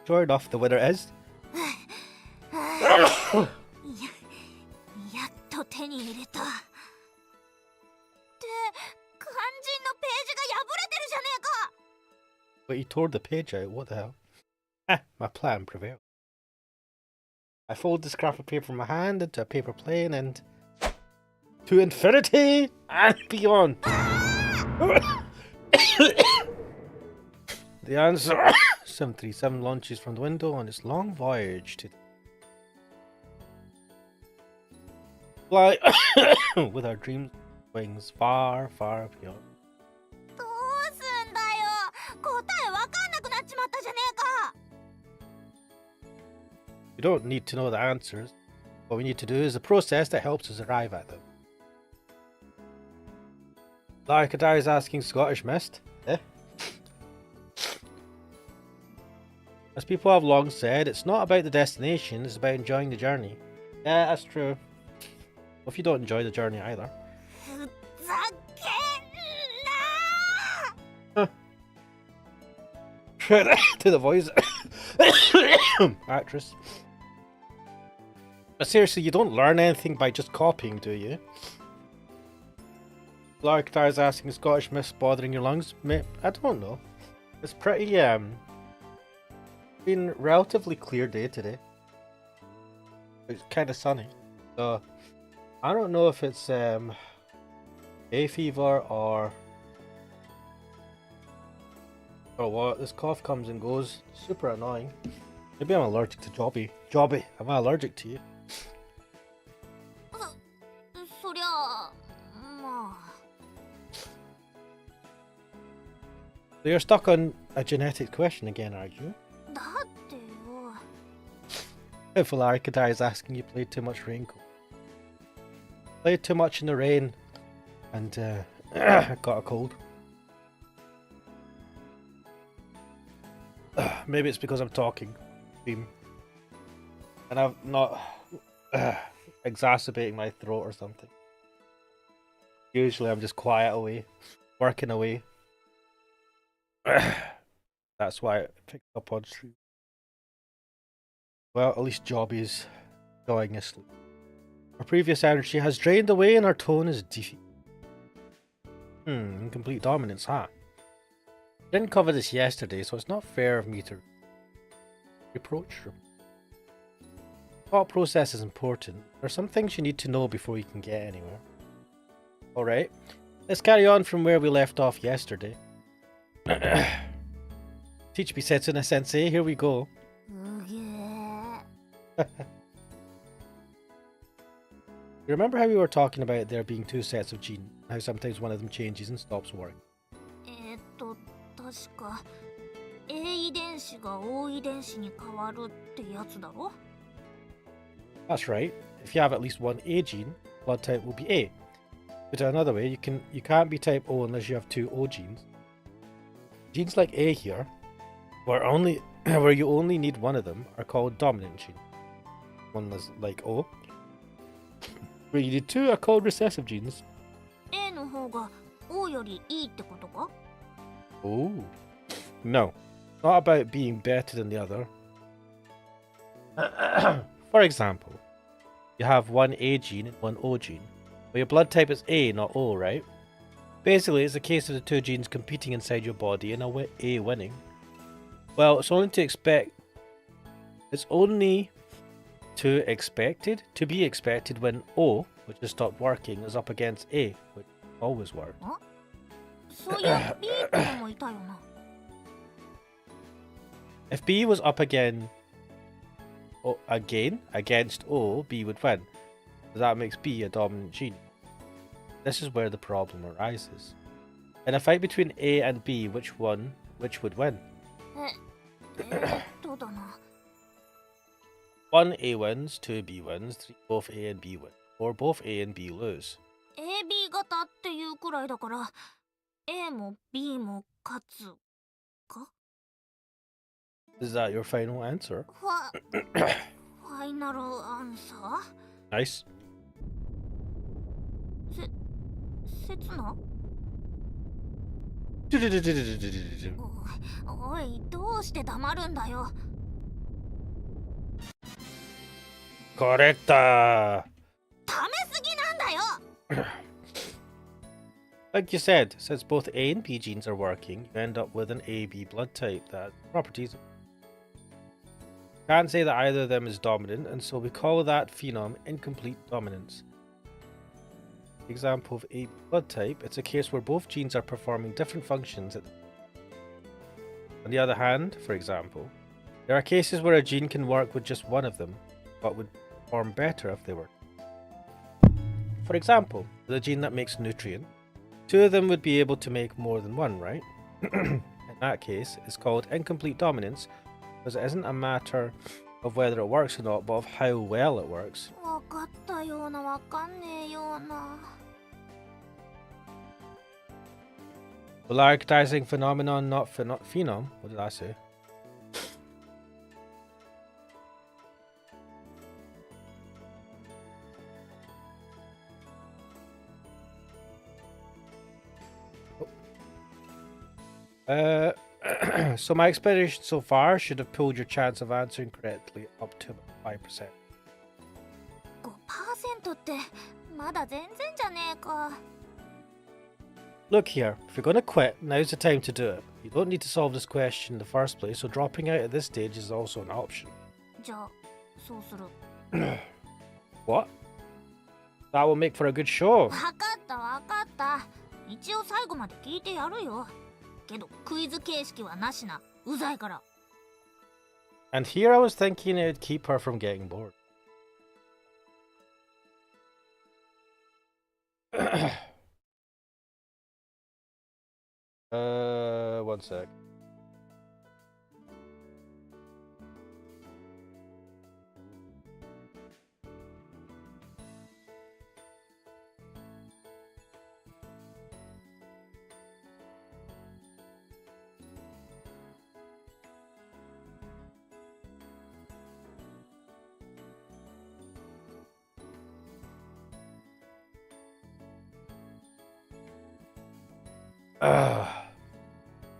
Sure enough, the winner is... But he tore the page out, what the hell? My plan prevailed. I fold the scrap of paper in my hand into a paper plane and... to infinity and beyond! The answer 737 launches from the window on its long voyage to fly with our dreams wings far, far beyond. You don't need to know the answers. What we need to do is the process that helps us arrive at them. Larkadar is asking Scottish Mist. Eh? As people have long said, it's not about the destination, it's about enjoying the journey. Yeah, that's true. Well, if you don't enjoy the journey either. To the voice actress. But seriously, you don't learn anything by just copying, do you? Larkadar is asking Scottish Mist bothering your lungs? Mate, I don't know. It's pretty, been relatively clear day today. It's kind of sunny. So, I don't know if it's, hay fever or what. This cough comes and goes. Super annoying. Maybe I'm allergic to Jobby. Jobby, am I allergic to you? So you're stuck on a genetic question again, are you? If Larkadar is asking you played too much raincoat. Played too much in the rain and got a cold. Maybe it's because I'm talking. And I'm not exacerbating my throat or something. Usually I'm just quiet away, working away. That's why I picked up on stream. Well, at least Jobby's going asleep. Her previous energy has drained away and her tone is defeat. Incomplete dominance, huh? Didn't cover this yesterday, so it's not fair of me to reproach her. Thought process is important. There are some things you need to know before you can get anywhere. Alright, let's carry on from where we left off yesterday. Teach me, Setsuna Sensei, here we go. You remember how we were talking about there being two sets of genes, how sometimes one of them changes and stops working? That's right. If you have at least one A gene, blood type will be A. Put it another way, you can't be type O unless you have two O genes. Genes like A here, where you only need one of them, are called dominant genes. One is like O, where you need two, are called recessive genes. Oh, no, not about being better than the other. For example, you have one A gene and one O gene, but your blood type is A, not O, right? Basically, it's a case of the two genes competing inside your body and A winning. Well, it's only to be expected when O, which has stopped working, is up against A, which always worked. If B was up again against O, B would win. So that makes B a dominant gene. This is where the problem arises. In a fight between A and B, which would win? One A wins, two B wins, three both A and B win, or both A and B lose. Is that your final answer? Final answer? Nice. Setsuna? おい、どうして黙るんだよ。Correcta! ためすぎなんだよ Like you said, since both A and B genes are working, you end up with an AB blood type that properties. Can't say that either of them is dominant, and so we call that phenom incomplete dominance. Example of AB blood type, it's a case where both genes are performing different functions. On the other hand, for example, there are cases where a gene can work with just one of them, but would perform better if they were. For example, the gene that makes nutrient, two of them would be able to make more than one, right? In that case, it's called incomplete dominance because it isn't a matter of whether it works or not, but of how well it works. わかったようなわかんねえような。Polarizing phenomenon, not phenom. What did I say? So my explanation so far should have pulled your chance of answering correctly up to 5%. 5% ってまだ全然じゃねえか。Look here, if you're going to quit, now's the time to do it. You don't need to solve this question in the first place, so dropping out at this stage is also an option. じゃあ、そうする。What? That will make for a good show. わかったわかった。一応最後まで聞いてやるよ。けどクイズ形式はなしな。うざいから。And here I was thinking it would keep her from getting bored. One sec.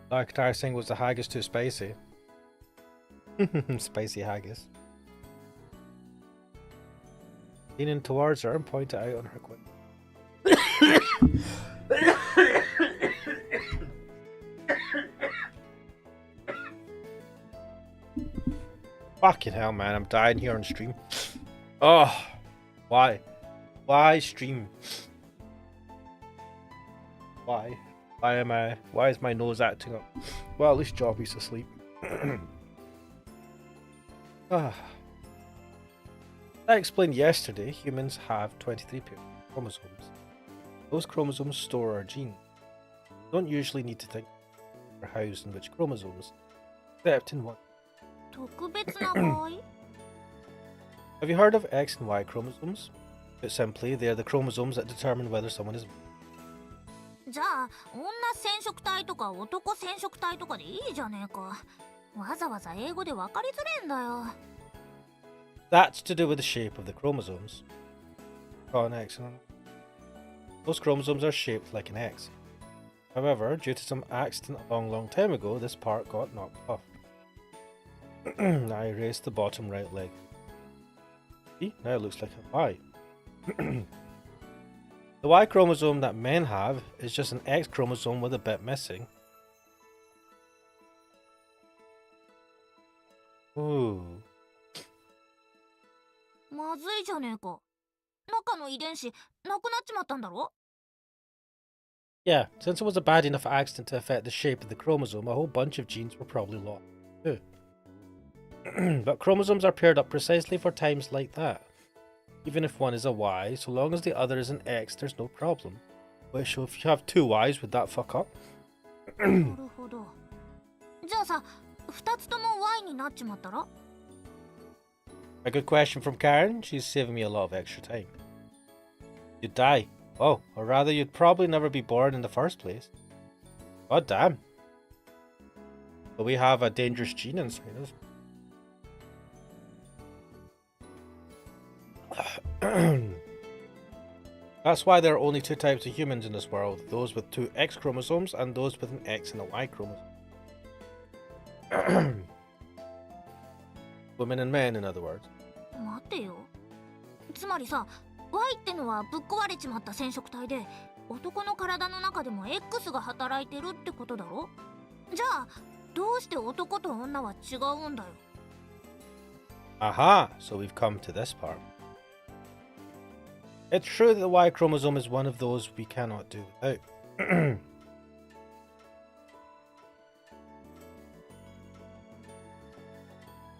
Dark Tarsing was the haggis too spicy. Spicy haggis. Leaning towards her and pointed out on her quick. Fucking hell, man, I'm dying here on stream. Oh, why? Why stream? Why? Why is my nose acting up? Well, at least Jobby's asleep. I explained yesterday, humans have 23 pairs of chromosomes. Those chromosomes store our genes. You don't usually need to think they're housed in which chromosomes, except in one. 特別な場合 Have you heard of X and Y chromosomes? Put simply, they are the chromosomes that determine whether someone is. じゃあ女染色体とか男染色体とかでいいじゃねえか。わざわざ英語で分かりづれえんだよ。That's to do with the shape of the chromosomes. Oh, an X. Those chromosomes are shaped like an X. However, due to some accident a long time ago, this part got knocked off. I erased the bottom right leg. See, now it looks like a Y. The Y chromosome that men have is just an X chromosome with a bit missing. Ooh. まずいじゃねえか。中の遺伝子なくなっちまったんだろ Yeah, since it was a bad enough accident to affect the shape of the chromosome, a whole bunch of genes were probably lost too. But chromosomes are paired up precisely for times like that. Even if one is a Y, so long as the other is an X, there's no problem. Wait, so if you have two Ys, would that fuck up? なるほど。じゃあさ、二つとも Y になっちまったら A good question from Karen. She's saving me a lot of extra time. You'd die. Oh, or rather, you'd probably never be born in the first place. God damn. But we have a dangerous gene inside us. That's why there are only two types of humans in this world, those with two X chromosomes and those with an X and a Y chromosome. Women and men, in other words. 待ってよ。つまりさ、Y ってのはぶっ壊れちまった染色体で、男の体の中でも X が働いてるってことだろじゃあ、どうして男と女は違うんだよ Aha, so we've come to this part. It's true that the Y chromosome is one of those we cannot do without.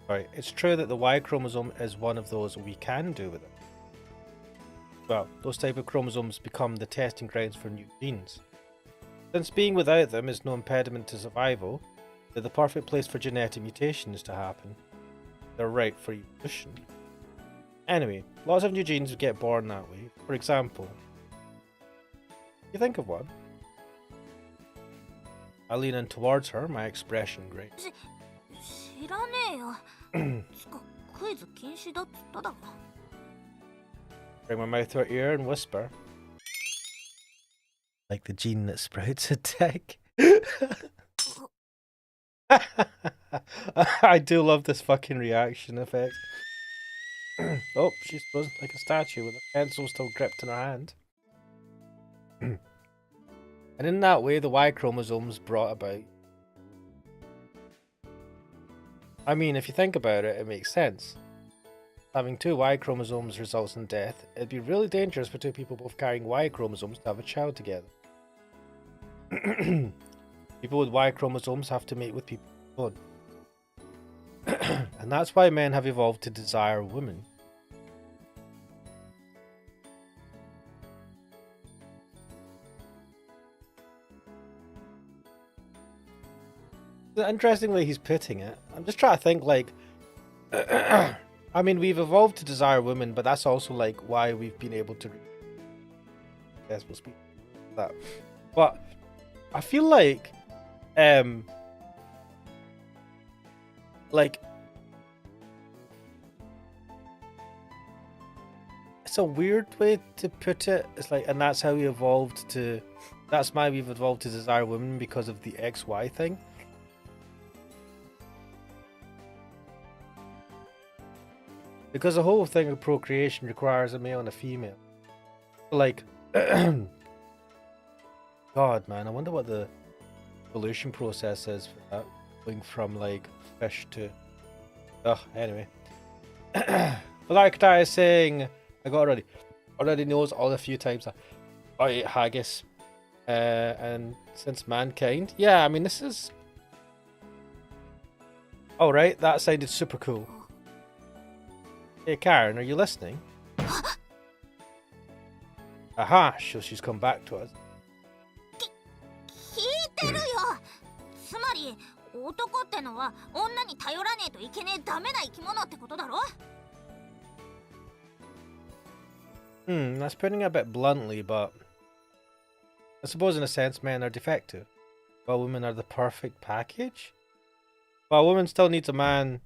Right, it's true that the Y chromosome is one of those we can do with it. Well, those type of chromosomes become the testing grounds for new genes. Since being without them is no impediment to survival, they're the perfect place for genetic mutations to happen. they're right for evolution. Anyway, lots of new genes get born that way. For example, you think of one. I lean in towards her, my expression great. 知らねえよ。つかクイズ禁止だっつっただろ。Bring my mouth to her ear and whisper. Like the gene that sprouts a dick. I do love this fucking reaction effect. Oh, she's frozen like a statue with a pencil still gripped in her hand. And in that way, the Y chromosomes brought about. I mean, if you think about it, it makes sense. Having two Y chromosomes results in death. It'd be really dangerous for two people both carrying Y chromosomes to have a child together. People with Y chromosomes have to mate with people with blood. And that's why men have evolved to desire women. The interesting way he's putting it. I'm just trying to think, like, I mean, we've evolved to desire women, but that's also like why we've been able to. Yes, we'll speak that. But I feel like, it's a weird way to put it. It's like, and that's how we evolved to. That's why we've evolved to desire women, because of the XY thing. Because the whole thing of procreation requires a male and a female. Like, God, man, I wonder what the evolution process is for that. Going from, like, fish to... Ugh, anyway. Like I was saying, I got already knows all the few times I ate haggis. And since mankind... Yeah, I mean, this is... Oh, right, that sounded super cool. Hey Karen, are you listening? Aha, so she's come back to us. 聞いてるよ。つまり男ってのは女に頼らねえといけねえダメな生き物ってことだろ? That's putting it a bit bluntly, but I suppose in a sense men are defective, while women are the perfect package. But a woman still needs a man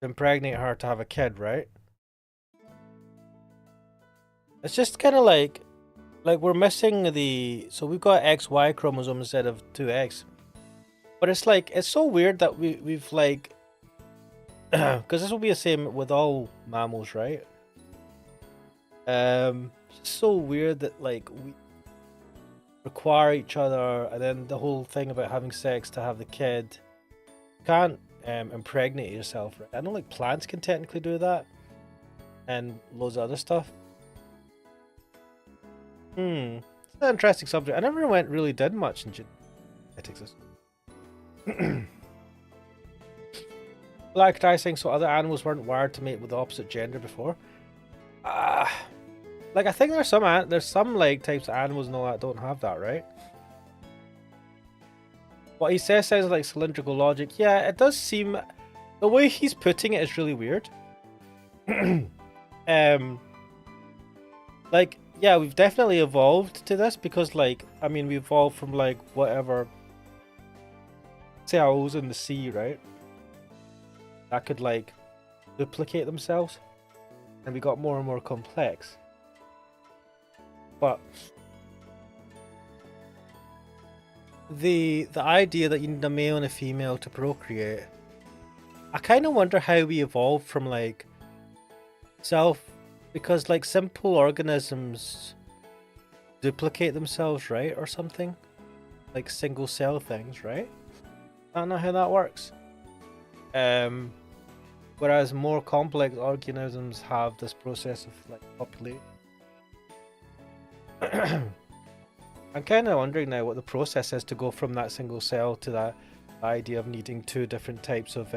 to impregnate her to have a kid, right? It's just kind of like we're missing the... So we've got XY chromosome instead of 2X. But it's like, it's so weird that we've like... Because this will be the same with all mammals, right? It's so weird that like we require each other, and then the whole thing about having sex to have the kid. You can't impregnate yourself, right? I know like plants can technically do that, and loads of other stuff. It's an interesting subject. I never did much in genetics. Like I was saying, so other animals weren't wired to mate with the opposite gender before. Like I think there's some like types of animals and all that don't have that, right? What he says sounds like cylindrical logic. Yeah, it does seem... The way he's putting it is really weird. Like, yeah, we've definitely evolved to this because, like, I mean, we evolved from, like, whatever cells in the sea, right? That could, like, duplicate themselves. And we got more and more complex. But the idea that you need a male and a female to procreate, I kind of wonder how we evolved from like because like simple organisms duplicate themselves, right, or something, like single cell things, right? I don't know how that works. Whereas more complex organisms have this process of like population. I'm kind of wondering now what the process is to go from that single cell to that idea of needing two different types of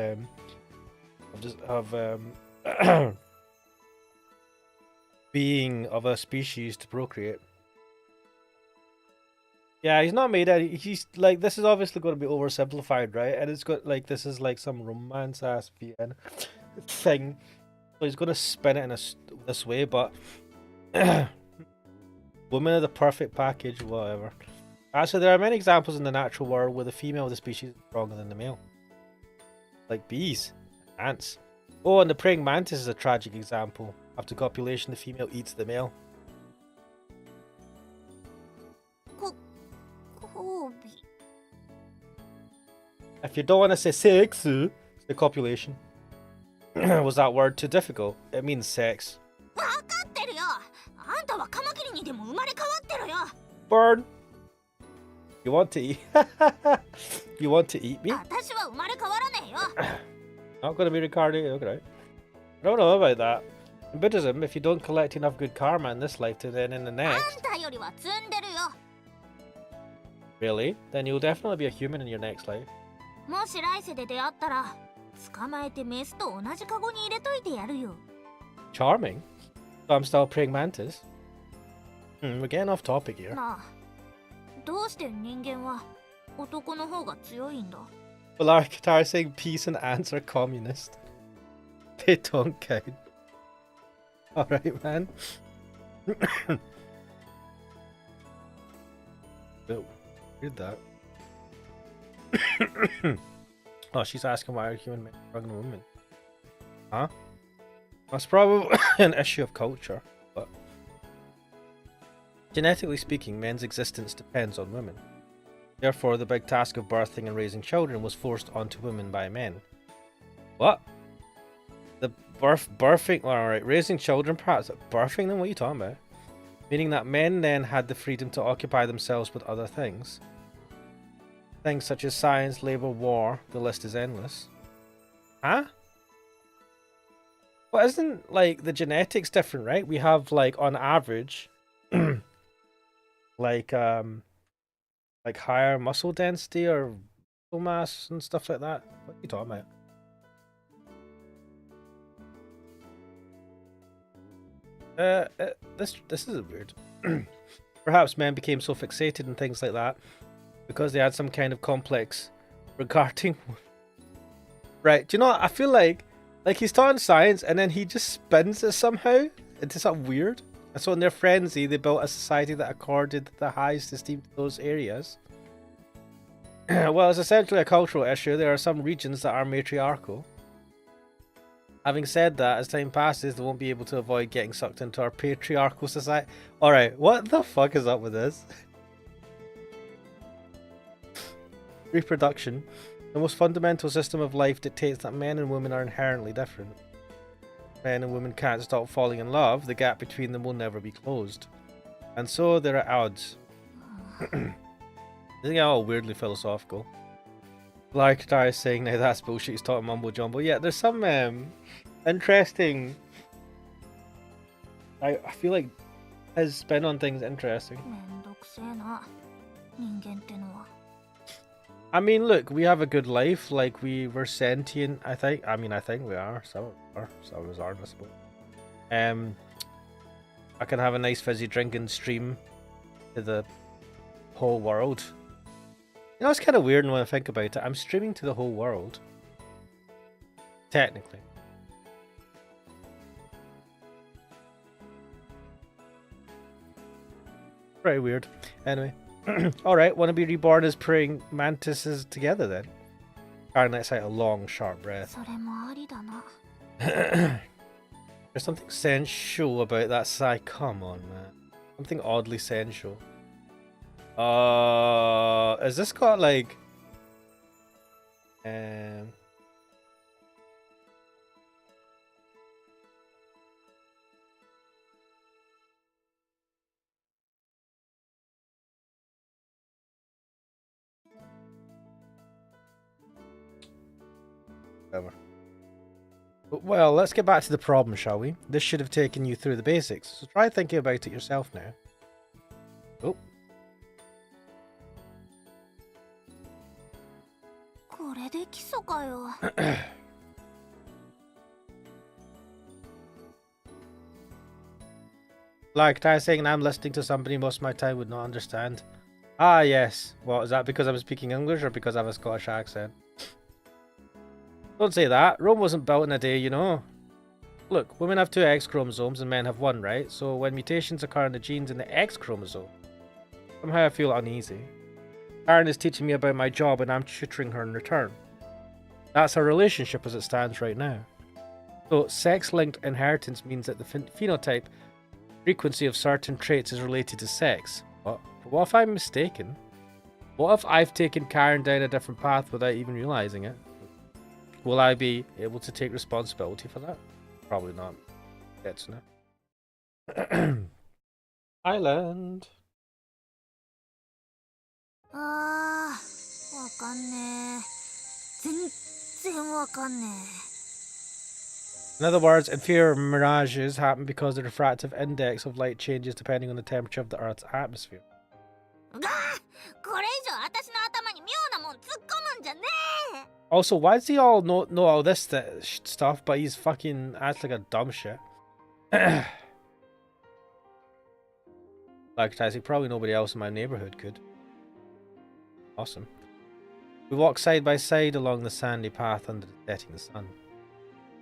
being of a species to procreate. Yeah, he's not made any. He's like, this is obviously going to be oversimplified, right? And it's got like, this is like some romance ass VN thing. So he's going to spin it in this way, but women are the perfect package, whatever. Actually, there are many examples in the natural world where the female of the species is stronger than the male. Like bees, ants. Oh, and the praying mantis is a tragic example. After copulation, the female eats the male. If you don't want to say sex, it's the copulation. Was that word too difficult? It means sex. Burn. You want to eat? You want to eat me? Not gonna be reincarnated, okay. I don't know about that. In Buddhism, if you don't collect enough good karma in this lifetime, then in the next. Really? Then you'll definitely be a human in your next life. Charming. So I'm still a praying mantis. We're getting off topic here. Well, our guitar saying peace and ants are communist. They don't count. Alright, man. Oh, read that. Oh, she's asking why are human men stronger than women? Huh? That's probably an issue of culture, but genetically speaking, men's existence depends on women. Therefore, the big task of birthing and raising children was forced onto women by men. What? The birthing, alright, raising children, perhaps birthing them? What are you talking about? Meaning that men then had the freedom to occupy themselves with other things. Things such as science, labor, war, the list is endless. Huh? But isn't, like, the genetics different, right? We have, like, on average, like higher muscle density or muscle mass and stuff like that. What are you talking about? This is weird. Perhaps men became so fixated in things like that because they had some kind of complex regarding. Right? Do you know what? I feel like he's taught science and then he just spins it somehow into something weird. And so in their frenzy, they built a society that accorded the highest esteem to those areas. Well, it's essentially a cultural issue. There are some regions that are matriarchal. Having said that, as time passes, they won't be able to avoid getting sucked into our patriarchal society. Alright, what the fuck is up with this? Reproduction. The most fundamental system of life dictates that men and women are inherently different. Men and women can't stop falling in love, the gap between them will never be closed. And so there are odds. Isn't it all weirdly philosophical? Like Darius saying, now that's bullshit, he's talking mumbo jumbo. Yeah, there's some interesting. I feel like his spin on things interesting. I mean, look, we have a good life. Like, we're sentient, I think. I mean, I think we are. Some of us aren't, I suppose. I can have a nice fizzy drink and stream to the whole world. You know, it's kind of weird when I think about it. I'm streaming to the whole world. Technically. Very weird. Anyway. Alright, want to be reborn as praying mantises together then? Karen lets out a long, sharp breath. There's something sensual about that sigh. Come on, man. Something oddly sensual. Has this got like whatever. Well, let's get back to the problem, shall we? This should have taken you through the basics, so try thinking about it yourself now. Oh. Like I saying I'm listening to somebody most of my time would not understand. Ah, yes. What, is that because I'm speaking English or because I have a Scottish accent? Don't say that. Rome wasn't built in a day, you know. Look, women have 2 X chromosomes and men have 1, right? So when mutations occur in the genes in the X chromosome, somehow I feel uneasy. Karen is teaching me about my job and I'm tutoring her in return. That's our relationship as it stands right now. So sex-linked inheritance means that the phenotype frequency of certain traits is related to sex. What if I'm mistaken? What if I've taken Karen down a different path without even realizing it? Will I be able to take responsibility for that? Probably not. That's no. Island. あー、わかんねえ。全然わかんね In other words, inferior mirages happen because the refractive index of light changes depending on the temperature of the Earth's atmosphere. え。がこれ以上私の頭に妙なもん突っ込むんじゃねえ。 Also, why does he all know all this stuff, but he's fucking acts like a dumb shit? Like, probably nobody else in my neighborhood could. Awesome. We walked side by side along the sandy path under the setting sun.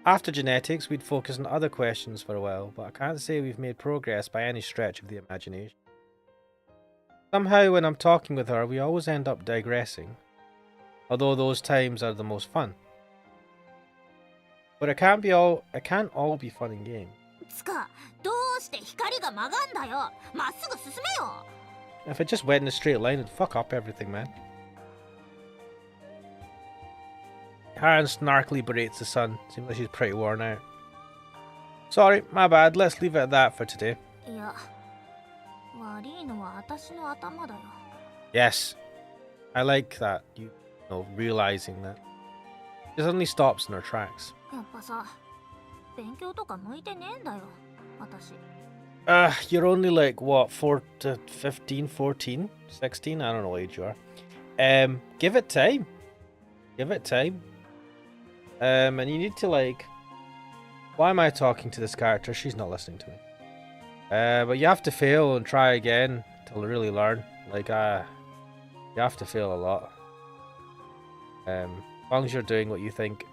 After genetics, we'd focus on other questions for a while, but I can't say we've made progress by any stretch of the imagination. Somehow, when I'm talking with her, we always end up digressing, although those times are the most fun. But it can't all be fun and games. つか、どうして光が曲がんだよ。まっすぐ進めよ。 If it just went in a straight line, it'd fuck up everything, man. Karen snarkily berates the sun. Seems like she's pretty worn out. Sorry, my bad. Let's leave it at that for today. いや、悪いのは私の頭だよ。 Yes, I like that. You know, realizing that. She suddenly stops in her tracks. やっぱさ、勉強とか向いてねえんだよ、私。You're only like, what, 4 to 15, 14, 16? I don't know what age you are. Give it time. Give it time. And you need to, like... Why am I talking to this character? She's not listening to me. But you have to fail and try again to really learn. Like, you have to fail a lot. As long as you're doing what you think...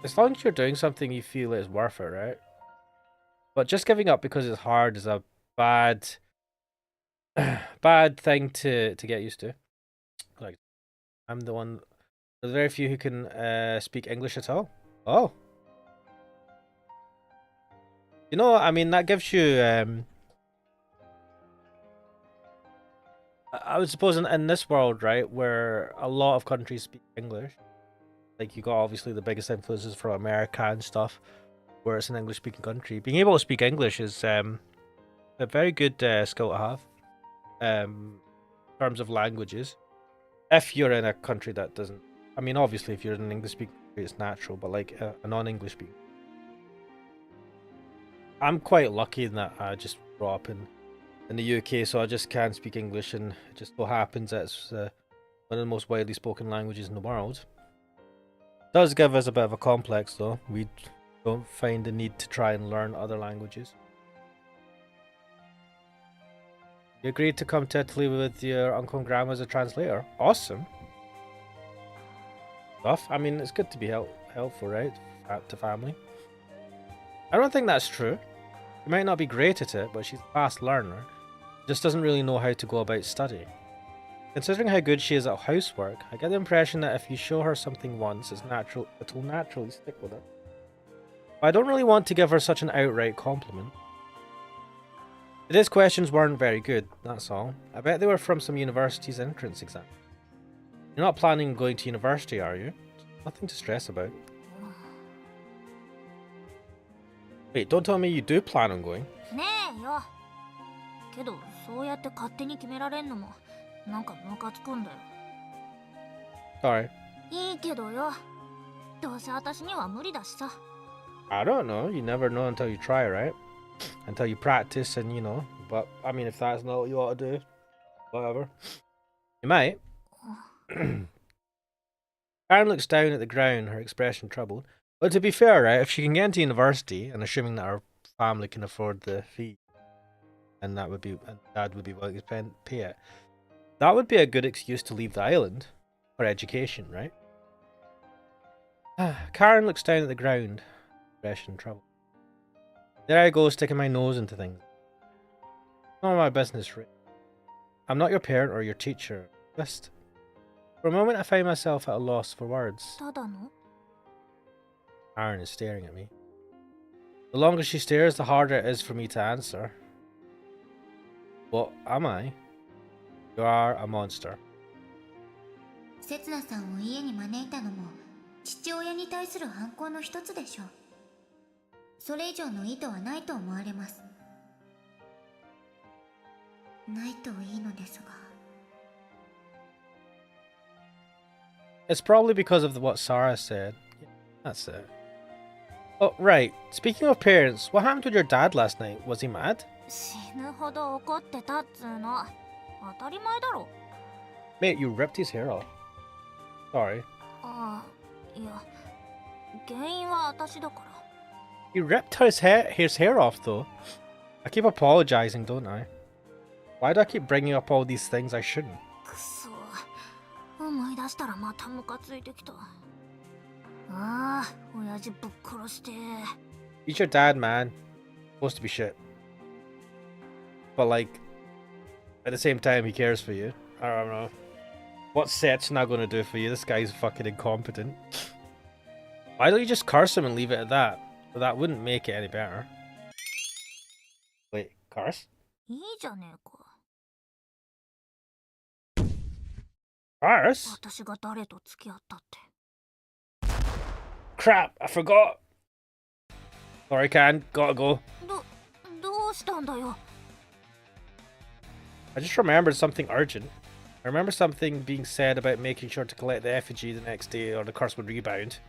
As long as you're doing something you feel is worth it, right? But just giving up because it's hard is a bad thing to get used to. Like, I'm the one... There's very few who can speak English at all. Oh. You know, I mean, that gives you... I would suppose in this world, right, where a lot of countries speak English, like you got obviously the biggest influences from America and stuff, where it's an English-speaking country. Being able to speak English is a very good skill to have in terms of languages. If you're in a country that doesn't... I mean, obviously, if you're in an English-speaking country, it's natural, but like a non-English speaking... I'm quite lucky in that I just grew up in the UK, so I just can speak English, and it just so happens that it's one of the most widely spoken languages in the world. It does give us a bit of a complex, though. We don't find the need to try and learn other languages. You agreed to come to Italy with your uncle and grandma as a translator. Awesome. Stuff. I mean, it's good to be helpful, right? To family. I don't think that's true. She might not be great at it, but she's a fast learner. Just doesn't really know how to go about studying. Considering how good she is at housework, I get the impression that if you show her something once, it'll naturally stick with it. But I don't really want to give her such an outright compliment. Today's questions weren't very good, that's all. I bet they were from some university's entrance exam. You're not planning on going to university, are you? Nothing to stress about. Wait, don't tell me you do plan on going. ねえよ。けど、そうやって勝手に決められんのも、なんかムカつくんだよ。Sorry. いいけどよ。どうせ私には無理だしさ。I don't know. You never know until you try, right? Until you practice and, you know. But, I mean, if that's not what you ought to do, whatever. You might. Karen looks down at the ground, her expression troubled. But to be fair, right, if she can get into university, and assuming that her family can afford the fee, and Dad would be willing to pay it. That would be a good excuse to leave the island for education, right? Karen looks down at the ground, fresh and troubled. There I go, sticking my nose into things. Not my business, Rick. I'm not your parent or your teacher. Just for a moment, I find myself at a loss for words. Karen is staring at me. The longer she stares, the harder it is for me to answer. What am I? You are a monster. せつなさんを家に招いたのも父親に対する反抗の一つでしょう。それ以上の意図はないと思われます。ないといいのですが。It's probably because of what Sarah said. Yeah, that's it. Oh, right. Speaking of parents, what happened with your dad last night? Was he mad? 死ぬほど怒ってたっつうの。当たり前だろ。Mate, you ripped his hair off. Sorry. ああ、いや、原因は私だから。You ripped his hair off, though. I keep apologizing, don't I? Why do I keep bringing up all these things I shouldn't? くそ。思い出したらまたムカついてきた。ああ、親父ぶっ殺して。He's your dad, man. Supposed to be shit. But like, at the same time, he cares for you. I don't know. What's Setsuna gonna do for you? This guy's fucking incompetent. Why don't you just curse him and leave it at that? But that wouldn't make it any better. Wait, curse? いいじゃねえか。Curse? 私が誰と付き合ったって。Crap, I forgot. Sorry, Can. Gotta go. どうしたんだよ。I just remembered something urgent. I remember something being said about making sure to collect the effigy the next day or the curse would rebound.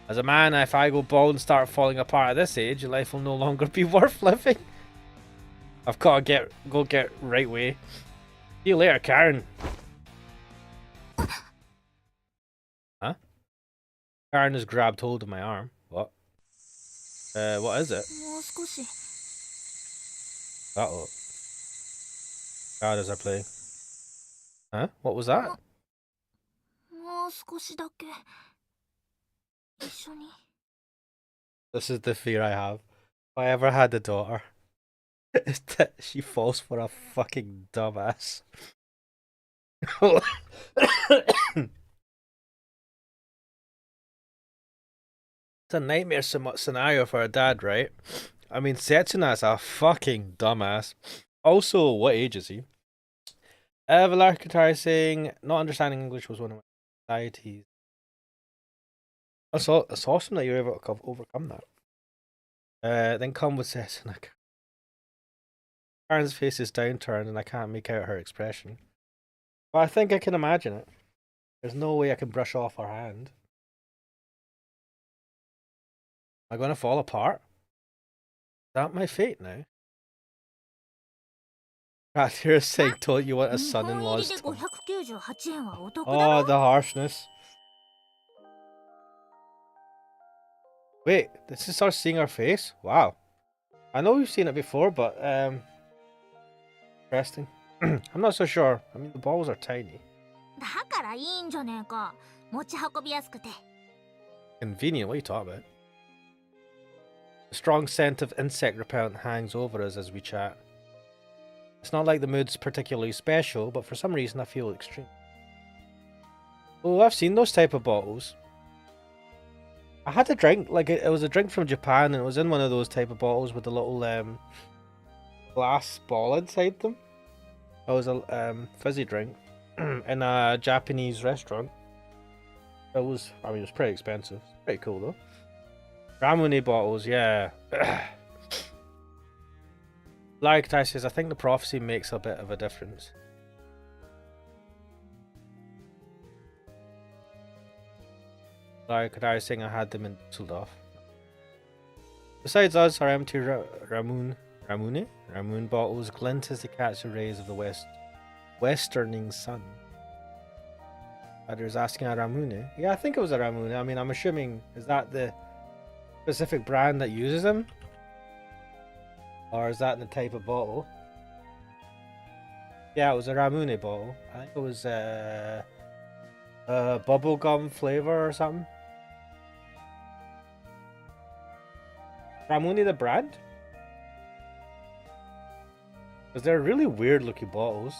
As a man, if I go bald and start falling apart at this age, life will no longer be worth living. I've got to go get right way. See you later, Karen. Huh? Karen has grabbed hold of my arm. What? What is it? もう少し。Uh-oh. God, as I play. Huh? What was that? もう少しだけ。一緒に。This is the fear I have. If I ever had a daughter, is that she falls for a fucking dumbass. It's a nightmare scenario for a dad, right? I mean, Setsuna's a fucking dumbass. Also, what age is he? Valarkatar saying, not understanding English was one of my anxieties. It's awesome that you're able to overcome that. Then come with Setsuna. Karen's face is downturned and I can't make out her expression. But I think I can imagine it. There's no way I can brush off her hand. Am I going to fall apart? Is that my fate now? Here is saying, told you want a son-in-law's tongue. Oh, the harshness. Wait, this is us seeing our face? Wow. I know we've seen it before, but interesting. I'm not so sure. I mean, the balls are tiny. Convenient, what are you talking about? A strong scent of insect repellent hangs over us as we chat. It's not like the mood's particularly special, but for some reason I feel extreme. Oh, I've seen those type of bottles. I had a drink, like it was a drink from Japan, and it was in one of those type of bottles with a little glass ball inside them. It was a fizzy drink in a Japanese restaurant. It was, I mean, it was pretty expensive. It's pretty cool though. Ramune bottles, yeah. Like Tai says, I think the prophecy makes a bit of a difference. Like I was saying, I had them in Dusseldorf. Besides us, our empty Ramune bottles glint as they catch the rays of the westerning sun. Others asking a Ramune. Yeah, I think it was a Ramune. I mean, I'm assuming, is that the specific brand that uses them? Or is that in the type of bottle? Yeah, it was a Ramune bottle. I think it was bubblegum flavor or something. Ramune the brand? Because they're really weird looking bottles.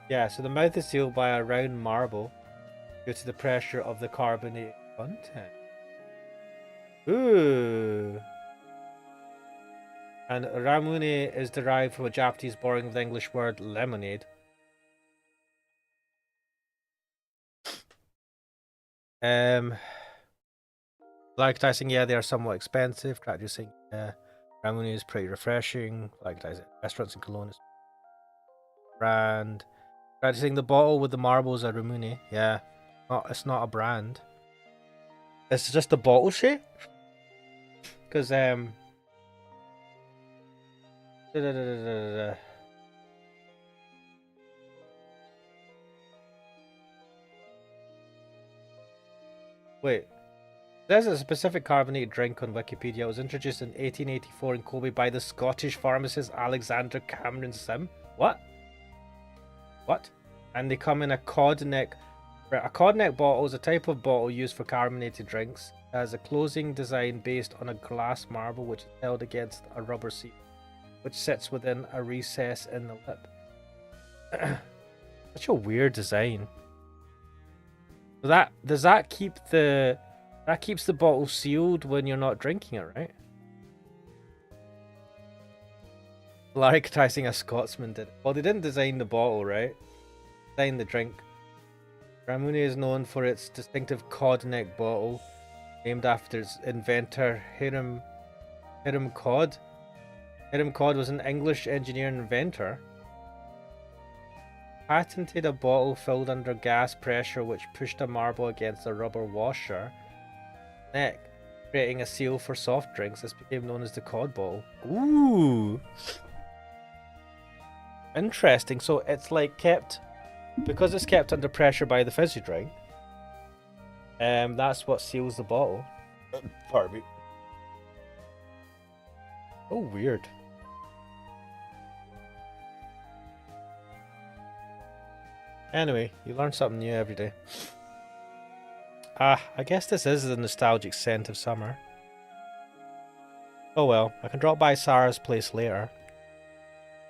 Yeah, so the mouth is sealed by a round marble due to the pressure of the carbonate content. Ooh. And Ramune is derived from a Japanese borrowing of the English word lemonade. Lactizing, yeah, they are somewhat expensive. Practicing, Ramune is pretty refreshing. Lactizing restaurants in Cologne is brand. Practicing the bottle with the marbles are Ramune. Yeah, it's not a brand. It's just a bottle shape. Because wait. There's a specific carbonated drink on Wikipedia. It was introduced in 1884 in Kobe by the Scottish pharmacist Alexander Cameron Sim. What? What? And they come in a cod neck. A cod neck bottle is a type of bottle used for carbonated drinks. It has a closing design based on a glass marble which is held against a rubber seal, which sits within a recess in the lip. Such a weird design. That keeps the bottle sealed when you're not drinking it, right? Like Tyson, a Scotsman did. Well, they didn't design the bottle, right? Design the drink. Ramune is known for its distinctive cod neck bottle, named after its inventor Hiram Cod. Hiram Cod was an English engineer and inventor. Patented a bottle filled under gas pressure which pushed a marble against a rubber washer neck, creating a seal for soft drinks. This became known as the cod bottle. Ooh, interesting. So it's like kept, because it's kept under pressure by the fizzy drink. That's what seals the bottle. Pardon me. Oh, weird. Anyway, you learn something new every day. I guess this is the nostalgic scent of summer. Oh well, I can drop by Sarah's place later.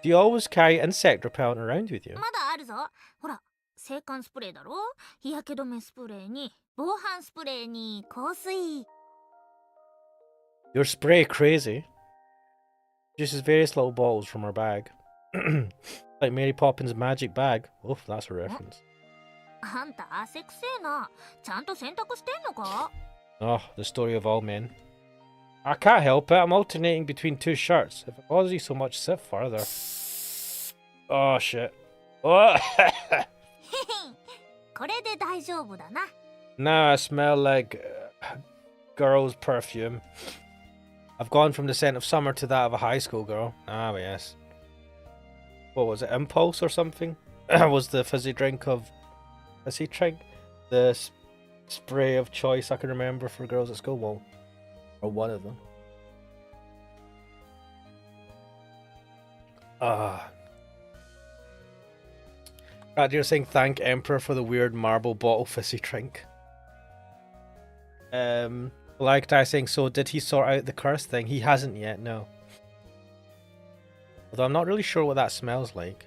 Do you always carry insect repellent around with you? まだあるぞ。ほら、制汗スプレーだろ、日焼け止めスプレーに防犯スプレーに香水。 Your spray crazy. Uses various little bottles from her bag. Like Mary Poppins' magic bag. Oh, that's a reference. あんた汗くせえな。ちゃんと洗濯してんのか？ Oh, the story of all men. I can't help it. I'm alternating between two shirts. If it bothers you so much, sit further. Oh, shit. Oh. これで大丈夫だな。 Now I smell like girl's perfume. I've gone from the scent of summer to that of a high school girl. Ah, yes. What was it? Impulse or something? Was the fizzy drink of... Fizzy drink? The spray of choice I can remember for girls at school. Well, or one of them. Right, you're saying thank Emperor for the weird marble bottle fizzy drink. Like I saying, so did he sort out the curse thing? He hasn't yet, no. Although I'm not really sure what that smells like.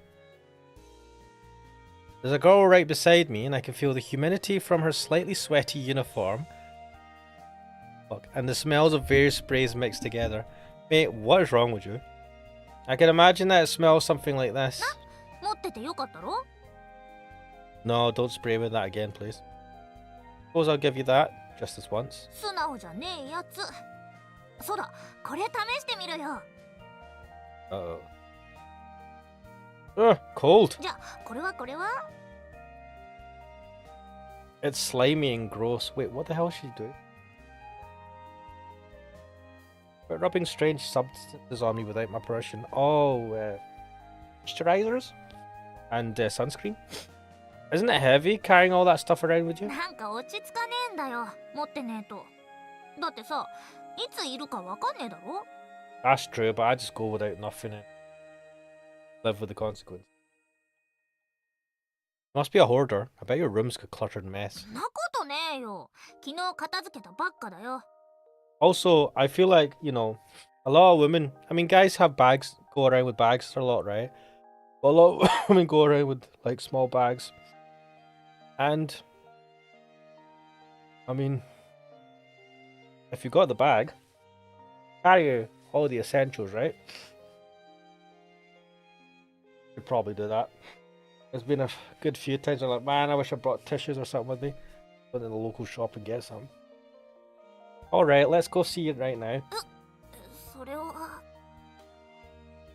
There's a girl right beside me and I can feel the humidity from her slightly sweaty uniform. Fuck. And the smells of various sprays mixed together. Mate, what is wrong with you? I can imagine that it smells something like this. 持っててよかったろ？ No, don't spray with that again, please. Suppose I'll give you that, just this once. 素直じゃねえやつ。そうだ、これ試してみるよ。 Uh-oh. Ugh, cold. じゃあ、これはIt's slimy and gross. Wait, what the hell is she doing? But rubbing strange substances on me without my permission. Oh, moisturizers? And sunscreen? Isn't it heavy carrying all that stuff around with you? なんか落ち着かねえんだよ。持ってねえと。だってさ、いついるかわかんねえだろ。 That's true, but I just go without nothing and live with the consequence. Must be a hoarder. I bet your room's a cluttered mess. そんなことねえよ。昨日片付けたばっかだよ。 Also, I feel like, you know, a lot of women, I mean, guys have bags, go around with bags a lot, right? But a lot of women go around with, like, small bags. And, I mean, if you got the bag, carry all the essentials, right? Could probably do that. There's been a good few times I'm like, man, I wish I brought tissues or something with me. Go to the local shop and get some. Alright, let's go see it right now. それは。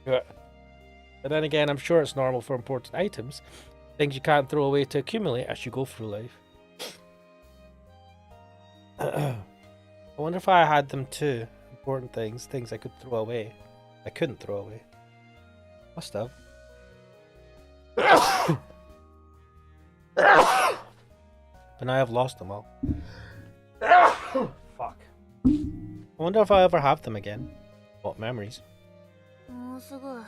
Yeah. But then again, I'm sure it's normal for important items. Things you can't throw away to accumulate as you go through life. I wonder if I had them too. Important things, things I could throw away. I couldn't throw away. Must have. But now I've lost them all. Fuck. I wonder if I ever have them again. What memories? もうすぐ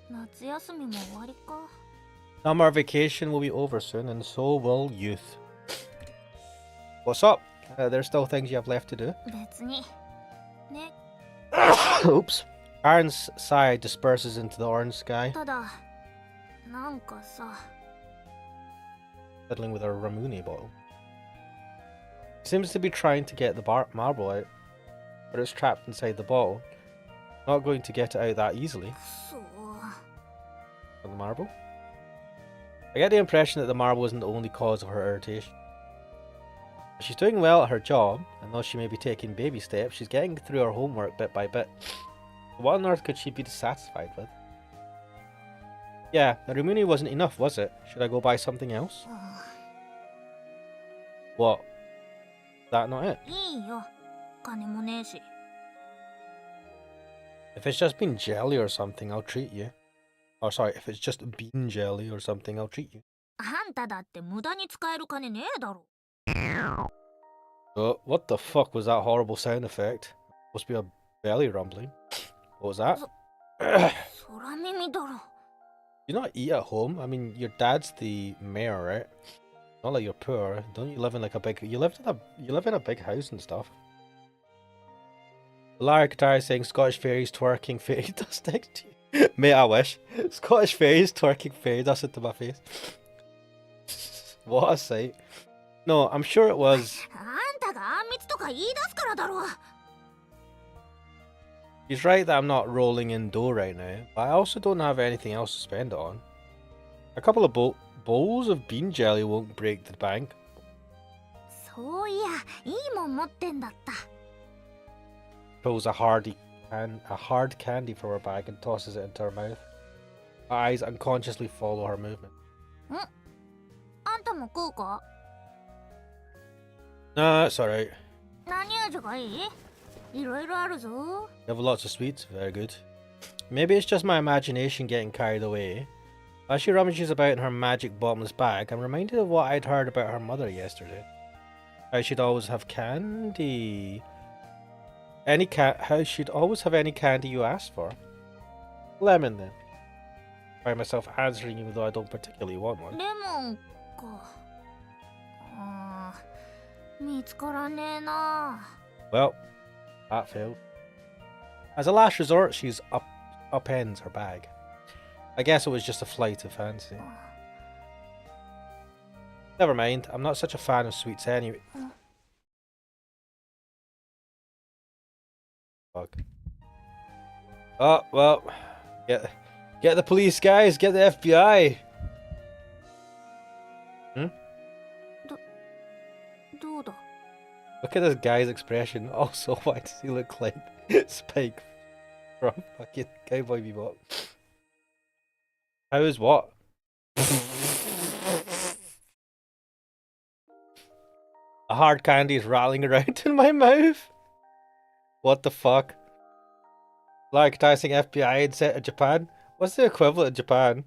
夏休みも終わりか。 Summer vacation will be over soon, and so will youth. What's up? There's still things you have left to do. 別に。ね。 Oops. Aaron's sigh disperses into the orange sky, ただ、なんかさ。 fiddling with a Ramune bottle. Seems to be trying to get the marble out, but it's trapped inside the bottle. Not going to get it out that easily. そう。 From the marble? I get the impression that the marble isn't the only cause of her irritation. She's doing well at her job, and though she may be taking baby steps, she's getting through her homework bit by bit. What on earth could she be dissatisfied with? Yeah, the Rumuni wasn't enough, was it? Should I go buy something else? What? That not it? いいよ。金もねえし。 If it's just been jelly or something, I'll treat you. Oh, sorry, if it's just bean jelly or something, I'll treat you. あんただって無駄に使える金ねえだろ。 Oh, what the fuck was that horrible sound effect? Must be a belly rumbling. What was that? 空耳だろ。 You not eat at home? I mean, your dad's the mayor, right? Not like you're poor. Don't you live in like a big... You live in a big house and stuff. Larry Katari saying Scottish fairies twerking fairy dust next to you. Mate, I wish. Scottish fairies twerking fairy dust into my face. What a sight. No, I'm sure it was... あんたがあんみつとか言い出すからだろ。 He's right that I'm not rolling in dough right now, but I also don't have anything else to spend it on. A couple of bowls of bean jelly won't break the bank. そういや、いいもん持ってんだった。 Pulls a hard candy from her bag and tosses it into her mouth. Her eyes unconsciously follow her movement. あんたも食うか？ Nah, it's alright. 何味がいい？いろいろあるぞ。 You have lots of sweets, very good. Maybe it's just my imagination getting carried away. As she rummages about in her magic bottomless bag, I'm reminded of what I'd heard about her mother yesterday. How she'd always have candy. How she'd always have any candy you asked for. Lemon, then. I find myself answering even though I don't particularly want one. レモンか。見つからねえな。 Well, that failed. As a last resort, she's upends her bag. I guess it was just a flight of fancy. Never mind, I'm not such a fan of sweets anyway. Fuck. Oh, well, get the police, guys, get the FBI. どうだ？ Look at this guy's expression. Also, why does he look like Spike from fucking Cowboy Bebop? How is what? A hard candy is rattling around in my mouth. What the fuck? Like advertising FBI in set of Japan? What's the equivalent of Japan?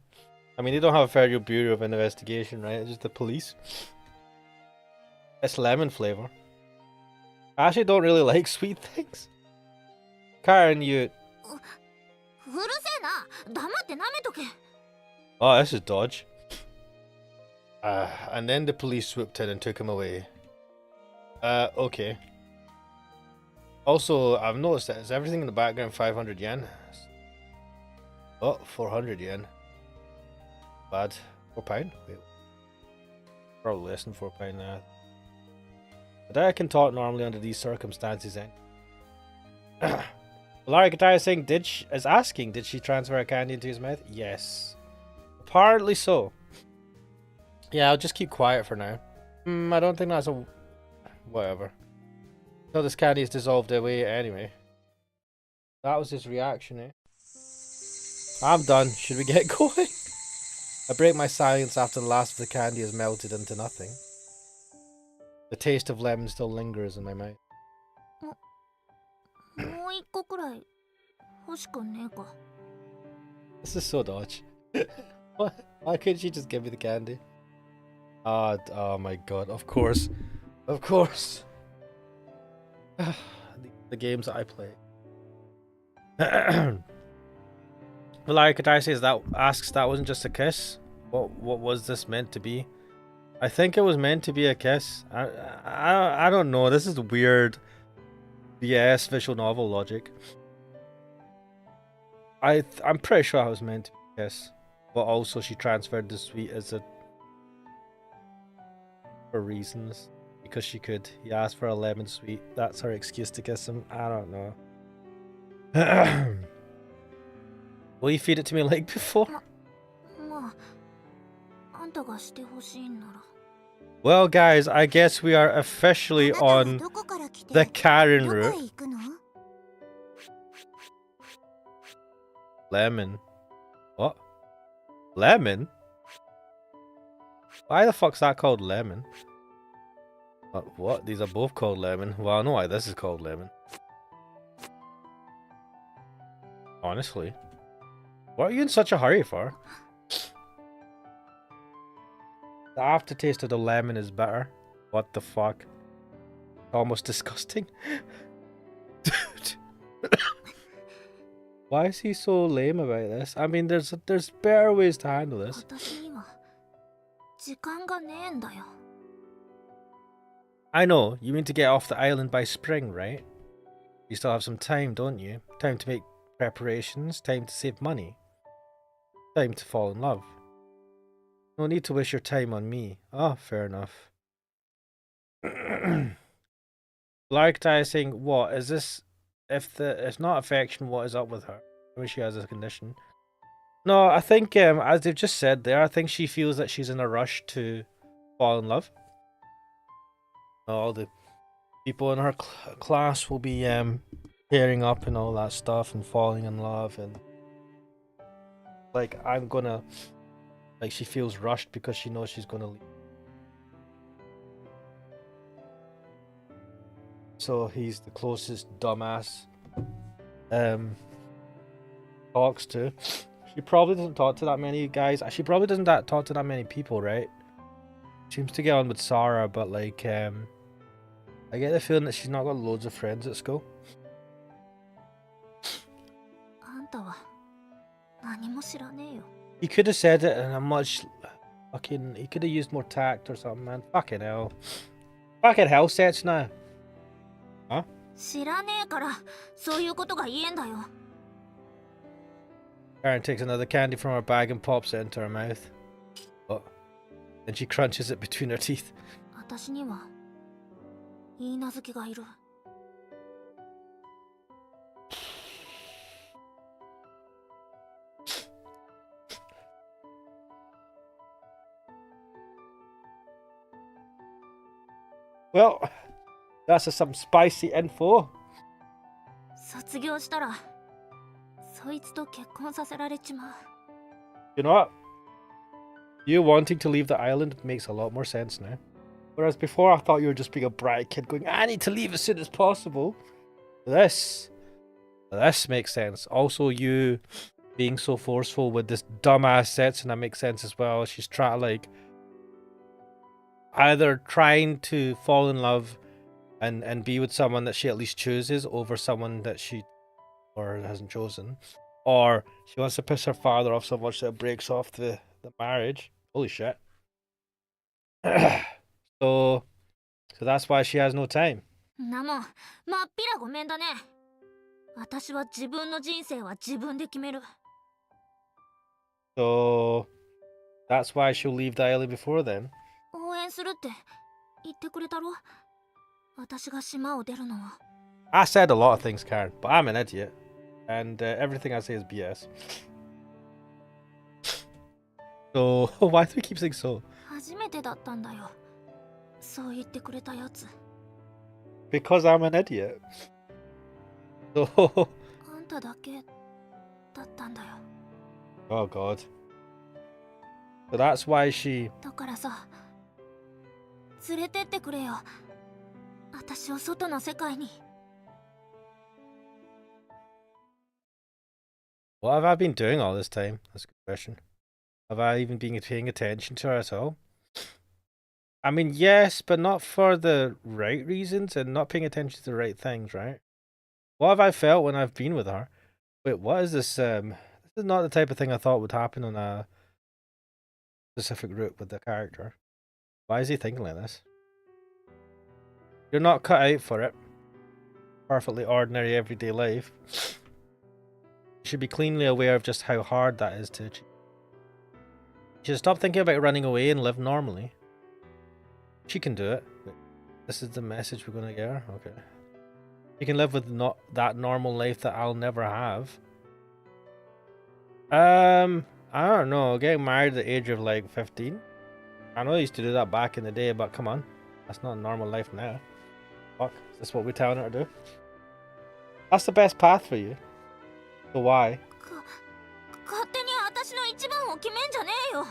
I mean, they don't have a Federal Bureau of Investigation, right? It's just the police. It's lemon flavor. I actually don't really like sweet things. Karen, you... うるせえな。黙って舐めとけ。 Oh, this is dodge. And then the police swooped in and took him away. Okay. Also, I've noticed that is everything in the background 500 yen? Oh, 400 yen. Bad. £4? Wait. Probably less than £4 now. But I can talk normally under these circumstances, eh? Larry Kataya is saying, did she transfer a candy into his mouth? Yes. Apparently so. Yeah, I'll just keep quiet for now. I don't think that's a... Whatever. So this candy is dissolved away anyway. That was his reaction, eh? I'm done. Should we get going? I break my silence after the last of the candy has melted into nothing. The taste of lemon still lingers in my mouth. もう一個くらい欲しくねえか。 This is so dodge. Why couldn't she just give me the candy? Oh my god, of course. Of course. The games that I play. Larry Kadai says that wasn't just a kiss. What was this meant to be? I think it was meant to be a kiss. I don't know. This is weird BS visual novel logic. I'm pretty sure I was meant to be a kiss, but also she transferred the sweet as a for reasons because she could. He asked for a lemon sweet. That's her excuse to kiss him. I don't know. Will you feed it to me like before? まあ、あんたがしてほしいんなら。 Well, guys, I guess we are officially on the Karen route. Lemon. What? Lemon? Why the fuck's that called lemon? What? These are both called lemon. Well, I know why this is called lemon. Honestly. What are you in such a hurry for? The aftertaste of the lemon is better. What the fuck? Almost disgusting. Dude. Why is he so lame about this? I mean, there's better ways to handle this. 私には時間がねえんだよ。 I know, you mean to get off the island by spring, right? You still have some time, don't you? Time to make preparations, time to save money. Time to fall in love. No need to waste your time on me. Oh, fair enough. Like I is saying, what is this? If not affection, what is up with her? I wish she has a condition. No, I think as they've just said there, I think she feels that she's in a rush to fall in love. All the people in her class will be pairing up and all that stuff and falling in love, and like I'm gonna, like she feels rushed because she knows she's gonna leave. So he's the closest dumbass talks to. She probably doesn't talk to that many guys. She probably doesn't talk to that many people, right? Seems to get on with Sarah, but like I get the feeling that she's not got loads of friends at school. あんたは何も知らねえよ。 He could have said it in a much fucking. He could have used more tact or something, man. Fucking hell. Fucking hell, sets now. Huh? 知らねえからそういうことが言えんだよ。 Karen takes another candy from her bag and pops it into her mouth. Oh. Then she crunches it between her teeth. 私には許嫁がいる。 Well, that's some spicy info. 卒業したらそいつと結婚させられちまう。 You know what? You wanting to leave the island makes a lot more sense now. Whereas before I thought you were just being a brat kid going, I need to leave as soon as possible. This makes sense. Also, you being so forceful with this dumbass sets, and that makes sense as well. She's trying to like either trying to fall in love and be with someone that she at least chooses over someone that she or hasn't chosen, or she wants to piss her father off so much that it breaks off the marriage. Holy shit. so that's why she has no time. なもん、まっぴらごめんだね。私は自分の人生は自分で決める。So that's why she'll leave the island before then. 応援するって言ってくれたろ。私が島を出るのは。I said a lot of things, Karen, but I'm an idiot. And everything I say is BS. So, why do we keep saying so? 初めてだったんだよ。そう言ってくれたやつ。Because I'm an idiot. So, あんただけだったんだよ。oh god. So that's why she... だからさ、連れてってくれよ。私を外の世界に。What have I been doing all this time? That's a good question. Have I even been paying attention to her at all? I mean, yes, but not for the right reasons and not paying attention to the right things, right? What have I felt when I've been with her? Wait, what is this? This is not the type of thing I thought would happen on a specific route with the character. Why is he thinking like this? You're not cut out for it. Perfectly ordinary everyday life. You should be cleanly aware of just how hard that is to achieve. You should stop thinking about running away and live normally. She can do it. This is the message we're going to get her? Okay. You can live with not that normal life that I'll never have. I don't know. Getting married at the age of like 15? I know I used to do that back in the day, but come on. That's not a normal life now. Fuck. Is this what we're telling her to do? That's the best path for you. So why? 勝手に私の一番を決めんじゃねえよ。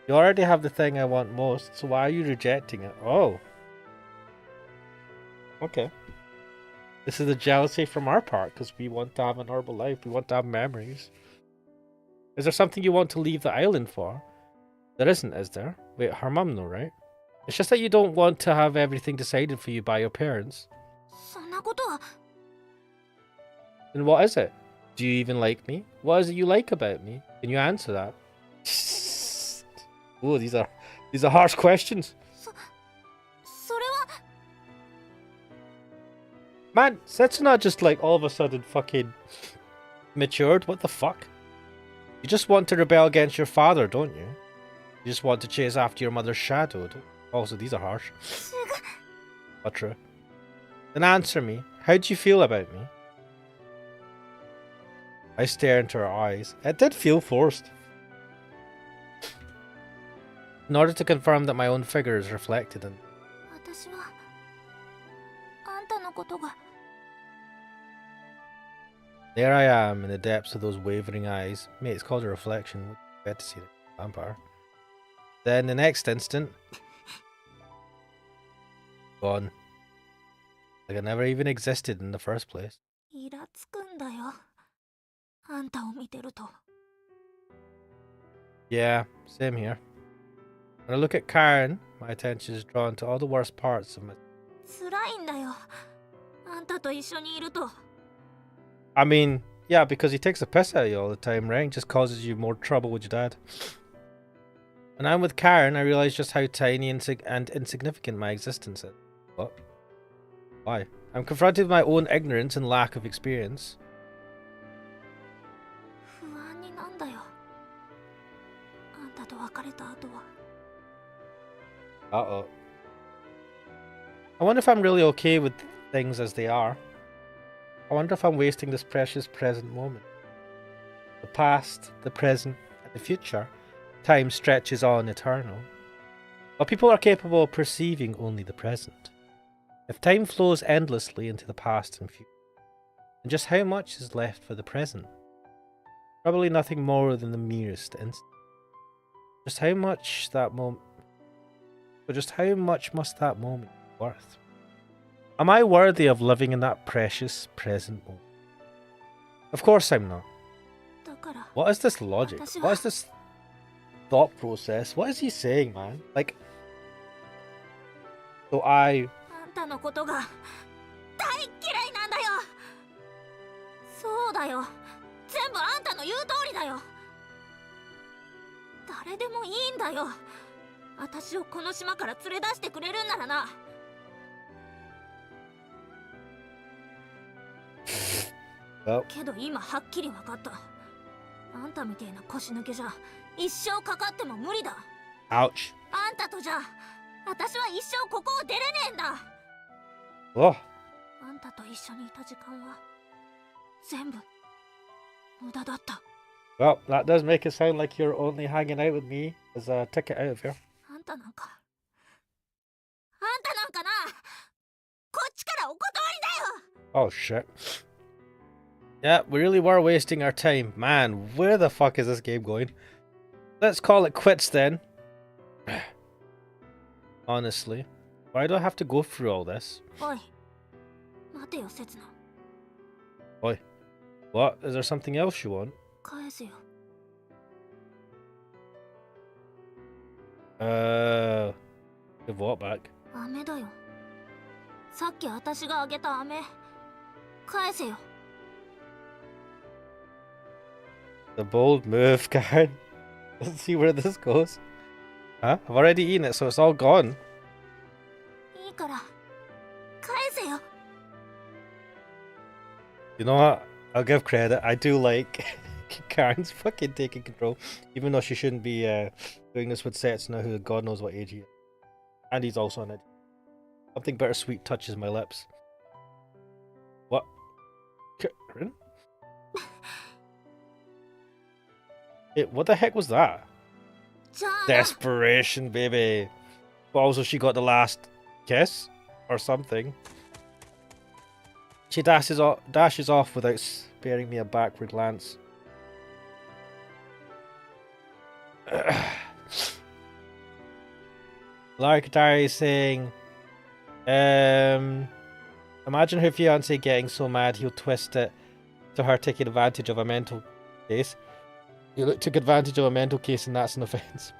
You already have the thing I want most, so why are you rejecting it? Oh. Okay. This is the jealousy from our part, because we want to have a normal life. We want to have memories. Is there something you want to leave the island for? There isn't, is there? Wait, her mum though, right? It's just that you don't want to have everything decided for you by your parents. そんなことは。 Then what is it? Do you even like me? What is it you like about me? Can you answer that? Oh, these are harsh questions. それは。 Man, Set's not just like all of a sudden fucking matured. What the fuck? You just want to rebel against your father, don't you? You just want to chase after your mother's shadow. Also, these are harsh. But true. Then answer me. How do you feel about me? I stare into her eyes. It did feel forced. In order to confirm that my own figure is reflected in... 私は。あんたのことが。 There I am in the depths of those wavering eyes. Mate, it's called a reflection. We'd bet to see the vampire. Then the next instant... gone. Like I never even existed in the first place. イラつくんだよ。あんたを見てると。 Yeah, same here. When I look at Karen, my attention is drawn to all the worst parts of my... 辛いんだよ。あんたと一緒にいると。 I mean, yeah, because he takes a piss out of you all the time, right? Just causes you more trouble with your dad. When I'm with Karen, I realize just how tiny and insignificant my existence is. What? Why? I'm confronted with my own ignorance and lack of experience. 不安になんだよ。あんたと別れた後は。 Uh-oh. I wonder if I'm really okay with things as they are. I wonder if I'm wasting this precious present moment. The past, the present, and the future. Time stretches on eternal. But people are capable of perceiving only the present. If time flows endlessly into the past and future, then just how much is left for the present? Probably nothing more than the merest instant. Just how much that moment... But just how much must that moment be worth? Am I worthy of living in that precious present moment? Of course I'm not. だから。 What is this logic? What is this thought process? What is he saying, man? Like, so I... あんんたのことが大嫌いなんだよ。そうだよ、全部あんたの言う通りだよ。誰でもいいんだよ、私をこの島から連れ出してくれるんならな。けど今はっきり分かった。あんたみてえな腰抜けじゃ一生かかっても無理だ。 Ouch. あんたとじゃ私は一生ここを出れねえんだ。 Oh. あんたと一緒にいた時間は全部無駄だった。 Well, that does make it sound like you're only hanging out with me as a ticket out of here. あんたなんかな、こっちからお断りだよ。 Oh shit. Yeah, we really were wasting our time. Man, where the fuck is this game going? Let's call it quits then. Honestly. Why do I have to go through all this? おい、待てよ、せつな。 Oi. What? Is there something else you want? 返せよ。 Give what back? 飴だよ。さっき私があげた飴返せよ。 The bold move, Karen. Let's see where this goes. Huh? I've already eaten it, so it's all gone. いいから返せよ。 You know what? I'll give credit. I do like Karen's fucking taking control. Even though she shouldn't be doing this with Setsuna, who God knows what age he is. And he's also on it. Something bittersweet touches my lips. What? Karen? Hey, what the heck was that? じゃあ Desperation, baby. But also she got the last kiss? Or something. She dashes off without sparing me a backward glance. Larkatari is saying, imagine her fiance getting so mad he'll twist it to her taking advantage of a mental case. You took advantage of a mental case and that's an offence.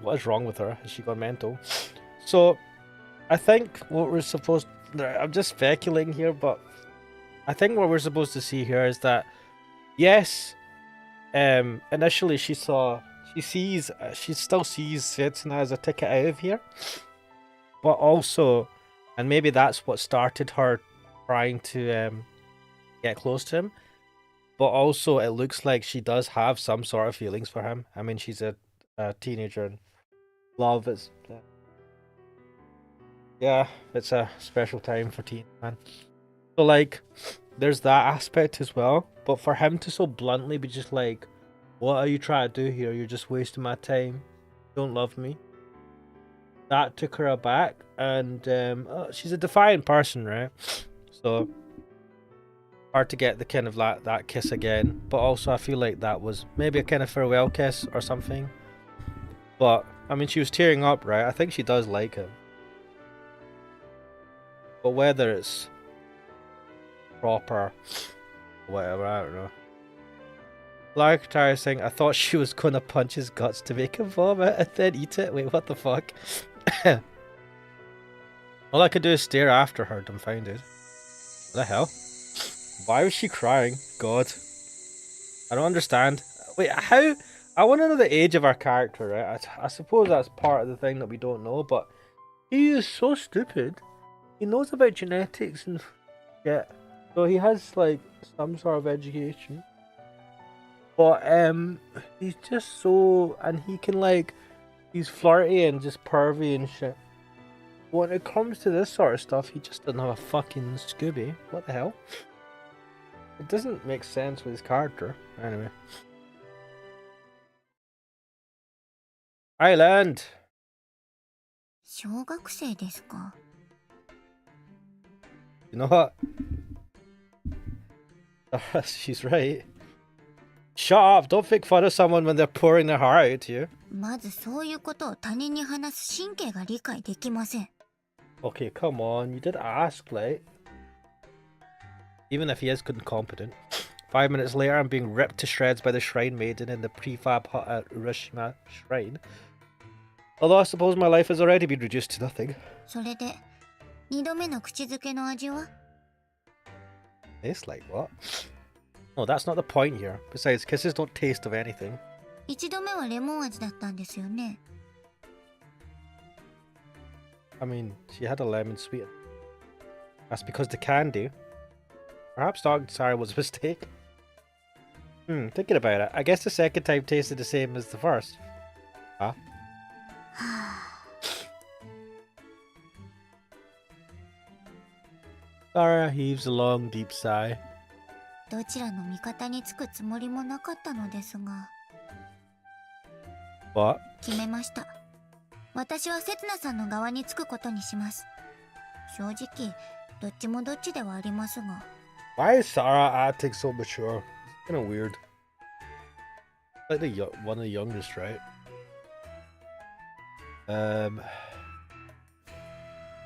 What is wrong with her? Has she gone mental? So, I think what we're supposed... I'm just speculating here, but I think what we're supposed to see here is that, yes, initially she still sees Setsuna as a ticket out of here, but also, and maybe that's what started her trying to get close to him, but also it looks like she does have some sort of feelings for him. I mean, she's a teenager and love is... yeah, it's a special time for teens, man. So, like, there's that aspect as well. But for him to so bluntly be just like, what are you trying to do here? You're just wasting my time. You don't love me. That took her aback. And she's a defiant person, right? So, hard to get the kind of that kiss again. But also, I feel like that was maybe a kind of farewell kiss or something. But, I mean, she was tearing up, right? I think she does like him. But whether it's proper, whatever, I don't know. Larkatari is saying, I thought she was gonna punch his guts to make him vomit and then eat it. Wait, what the fuck? All I could do is stare after her, dumbfounded. What the hell? Why was she crying? God. I don't understand. Wait, how? I want to know the age of our character, right? I suppose that's part of the thing that we don't know, but he is so stupid. He knows about genetics and shit. So he has, like, some sort of education. But, he's just so... and he can, like... he's flirty and just pervy and shit. When it comes to this sort of stuff, he just doesn't have a fucking Scooby. What the hell? It doesn't make sense with his character. Anyway. Island! 小学生ですか? You know what? She's right. Shut up! Don't make fun of someone when they're pouring their heart out to you. まずそういうことを他人に話す神経が理解できません。 Okay, come on. You did ask, like. Even if he is incompetent. 5 minutes later, I'm being ripped to shreds by the Shrine Maiden in the prefab hut at Urashima Shrine. Although I suppose my life has already been reduced to nothing. それで二度目の口づけの味は？ Tastes like what? No, that's not the point here. Besides, kisses don't taste of anything. 一度目はレモン味だったんですよね。I mean, she had a lemon sweet. That's because the candy. Perhaps talking to Sarah was a mistake. Thinking about it, I guess the second time tasted the same as the first. Huh? はあ。 Sarah heaves a long, deep sigh. どちらの味方につくつもりもなかったのですが。 What? 決めました。私はせつなさんの側につくことにします。正直、どっちもどっちではありますが。 Why is Sarah acting so mature? It's kind of weird. Like one of the youngest, right?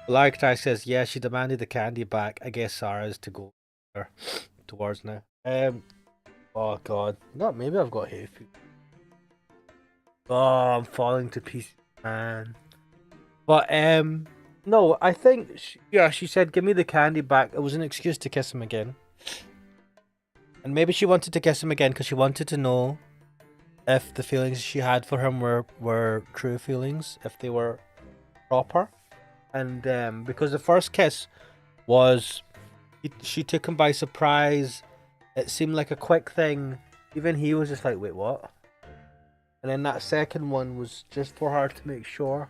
Larktai says, yeah, she demanded the candy back. I guess Sarah's to go towards now. Oh god. Not maybe I've got hay fever. Oh, I'm falling to pieces, man. But, no, I think, she said, give me the candy back. It was an excuse to kiss him again. And maybe she wanted to kiss him again because she wanted to know if the feelings she had for him were true feelings, if they were proper. And because the first kiss was, she took him by surprise. It seemed like a quick thing. Even he was just like, wait, what? And then that second one was just for her to make sure.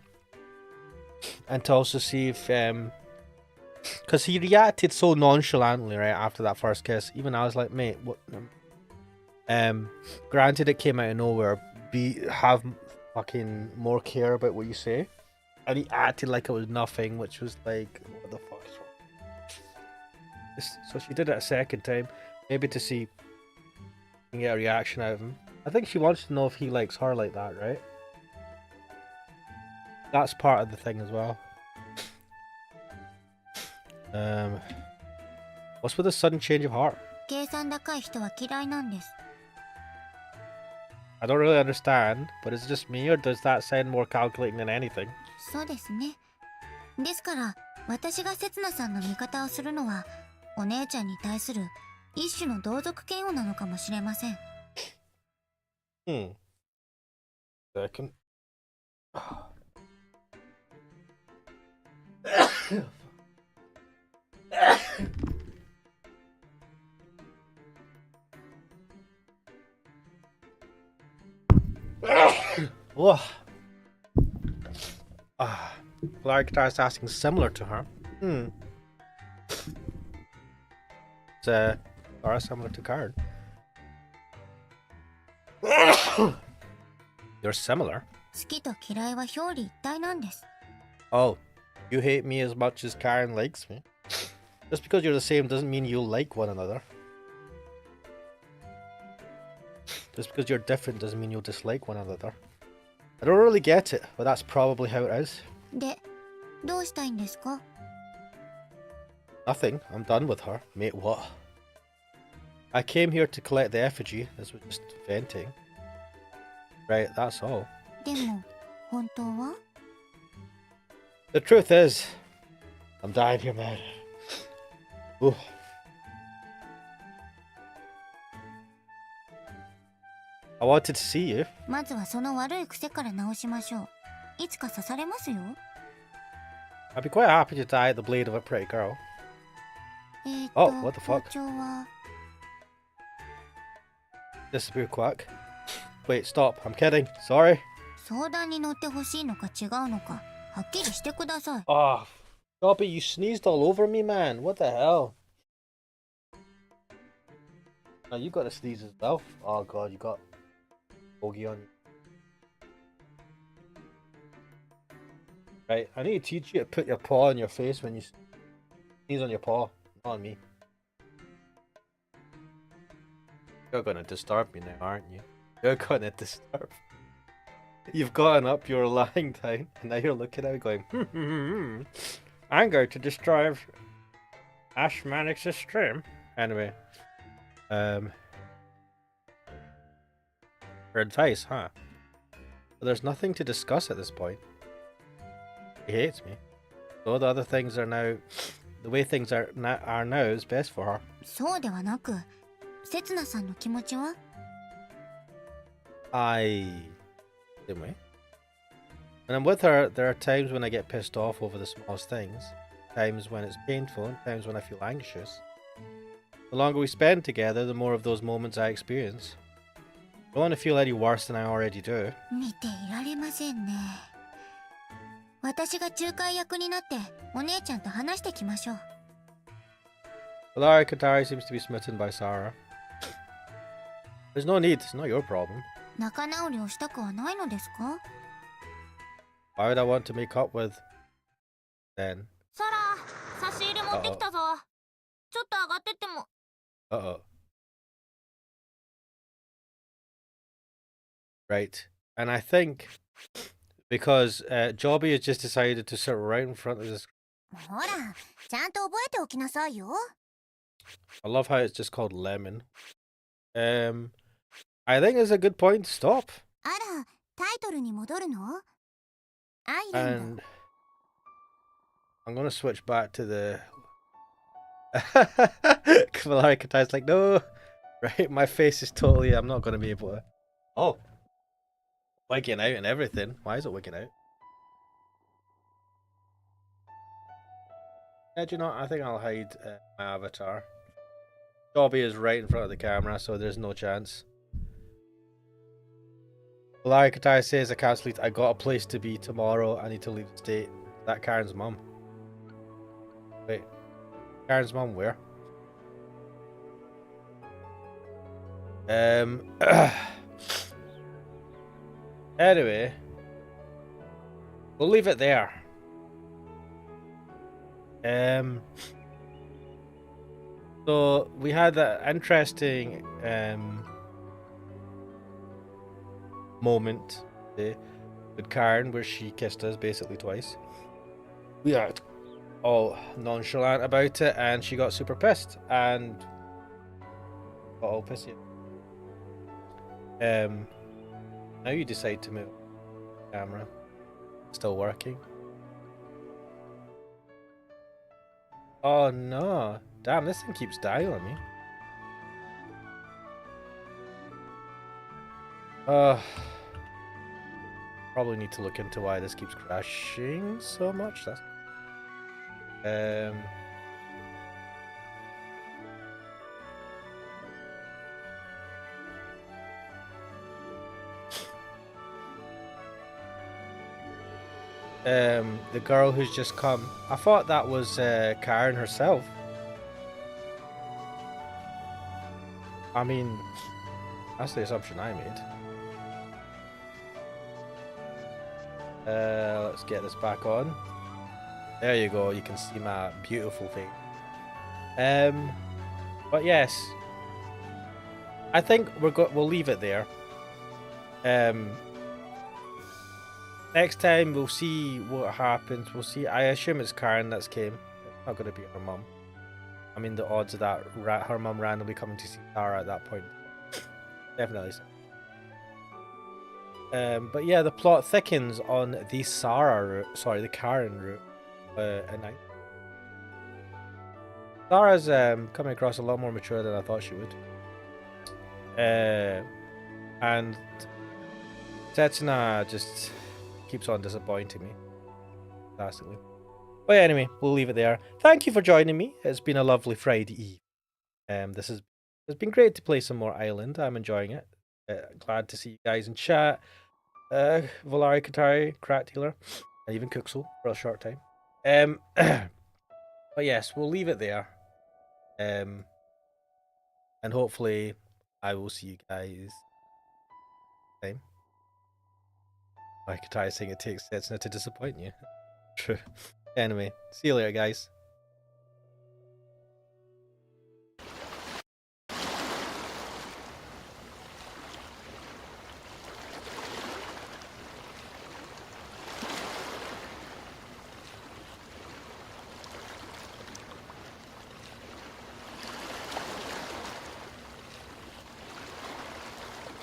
And to also see if, because he reacted so nonchalantly, right, after that first kiss. Even I was like, mate, what? Granted, it came out of nowhere. Have fucking more care about what you say. And he acted like it was nothing, which was like, what the fuck is wrong? So she did it a second time, maybe to see if she can get a reaction out of him. I think she wants to know if he likes her like that, right? That's part of the thing as well. What's with the sudden change of heart? 計算高い人は嫌いなんです。 I don't really understand, but is it just me or does that sound more calculating than anything? そうですね。ですから、私がせつなさんの味方をするのは、お姉ちゃんに対する一種の同族嫌悪なのかもしれません。Second. Oh. Larktar's asking similar to her. It's similar to Card. You're similar. 好きと嫌いは表裏一体なんです。 Oh, you hate me as much as Karen likes me. Just because you're the same doesn't mean you like one another. Just because you're different doesn't mean you'll dislike one another. I don't really get it, but that's probably how it is. で、どうしたいんですか？ Nothing. I'm done with her. Mate, what? I came here to collect the effigy. This was just venting. Right, that's all. でも、本当は？ The truth is, I'm dying here, man. Ooh. I wanted to see you. まずはその悪い癖から直しましょう。いつか刺されますよ。 I'd be quite happy to die at the blade of a pretty girl. Oh, what the fuck? 包丁は Disappear quack. Wait, stop. I'm kidding. Sorry. 相談に乗ってほしいのか違うのか、はっきりしてください。 Oh, stop it. You sneezed all over me, man. What the hell? Now you got to sneeze as well. Oh, God, you got bogey on you. Right, I need to teach you to put your paw on your face when you sneeze on your paw, not on me. You're gonna disturb me now, aren't you? You're gonna disturb. You've gotten up your lying down, and now you're looking at me going, Anger to destroy Ashmanix's stream. Anyway, for advice, huh? But there's nothing to discuss at this point. He hates me. So the other things are now, the way things are now is best for her. そうではなく、せつなさんの気持ちは？ Same way. When I'm with her, there are times when I get pissed off over the smallest things, times when it's painful, and times when I feel anxious. The longer we spend together, the more of those moments I experience. I don't want to feel any worse than I already do. 見ていられませんね。私が仲介役になってお姉ちゃんと話してきましょう。Valara Katari seems to be smitten by Sarah. There's no need, it's not your problem. 仲直りをしたくはないのですか？ Why would I want to make up with then? サラ、差し入れ持ってきたぞ。ちょっと上がってっても。Uh-oh. Right. And I think because Jobby has just decided to sit right in front of this. ほら、ちゃんと覚えておきなさいよ。I love how it's just called Lemon. I think it's a good point to stop. あら、タイトルに戻るの？アイラン And ド。I'm gonna switch back to the Valara Katai's like, no. Right, my face is totally, I'm not gonna be able to. Oh. Wigging out and everything. Why is it wigging out? Yeah, do you know what? I think I'll hide my avatar. Dobby is right in front of the camera, so there's no chance. Valara Katai says, I can't sleep. I got a place to be tomorrow. I need to leave the state. Is that Karen's mum? Wait. Karen's mum where? Anyway. We'll leave it there. So we had that interesting moment today with Karen where she kissed us basically twice. We are all nonchalant about it and she got super pissed and got all pissy. Now you decide to move the camera. Still working. Oh no. Damn, this thing keeps dying on me. Probably need to look into why this keeps crashing so much. That's the girl who's just come. I thought that was Karen herself. I mean, that's the assumption I made. Let's get this back on. There you go. You can see my beautiful face. But yes, I think we'll leave it there. Next time we'll see what happens. We'll see. I assume it's Karen that's came. It's not going to be her mum. I mean, the odds of that her mum randomly coming to see Sarah at that point, definitely. But yeah, the plot thickens on the Sarah route. Sorry, the Karen route. At night. Sarah's coming across a lot more mature than I thought she would. And Setsuna just keeps on disappointing me. Fantastically. But yeah, anyway, we'll leave it there. Thank you for joining me. It's been a lovely Friday eve. It's been great to play some more Island. I'm enjoying it. Glad to see you guys in chat. Valara Katari, Cracked Healer, and even Kuxel for a short time. But yes, we'll leave it there. And hopefully I will see you guys next time. Like Katari saying it takes Setsuna to disappoint you. True. Anyway, see you later, guys.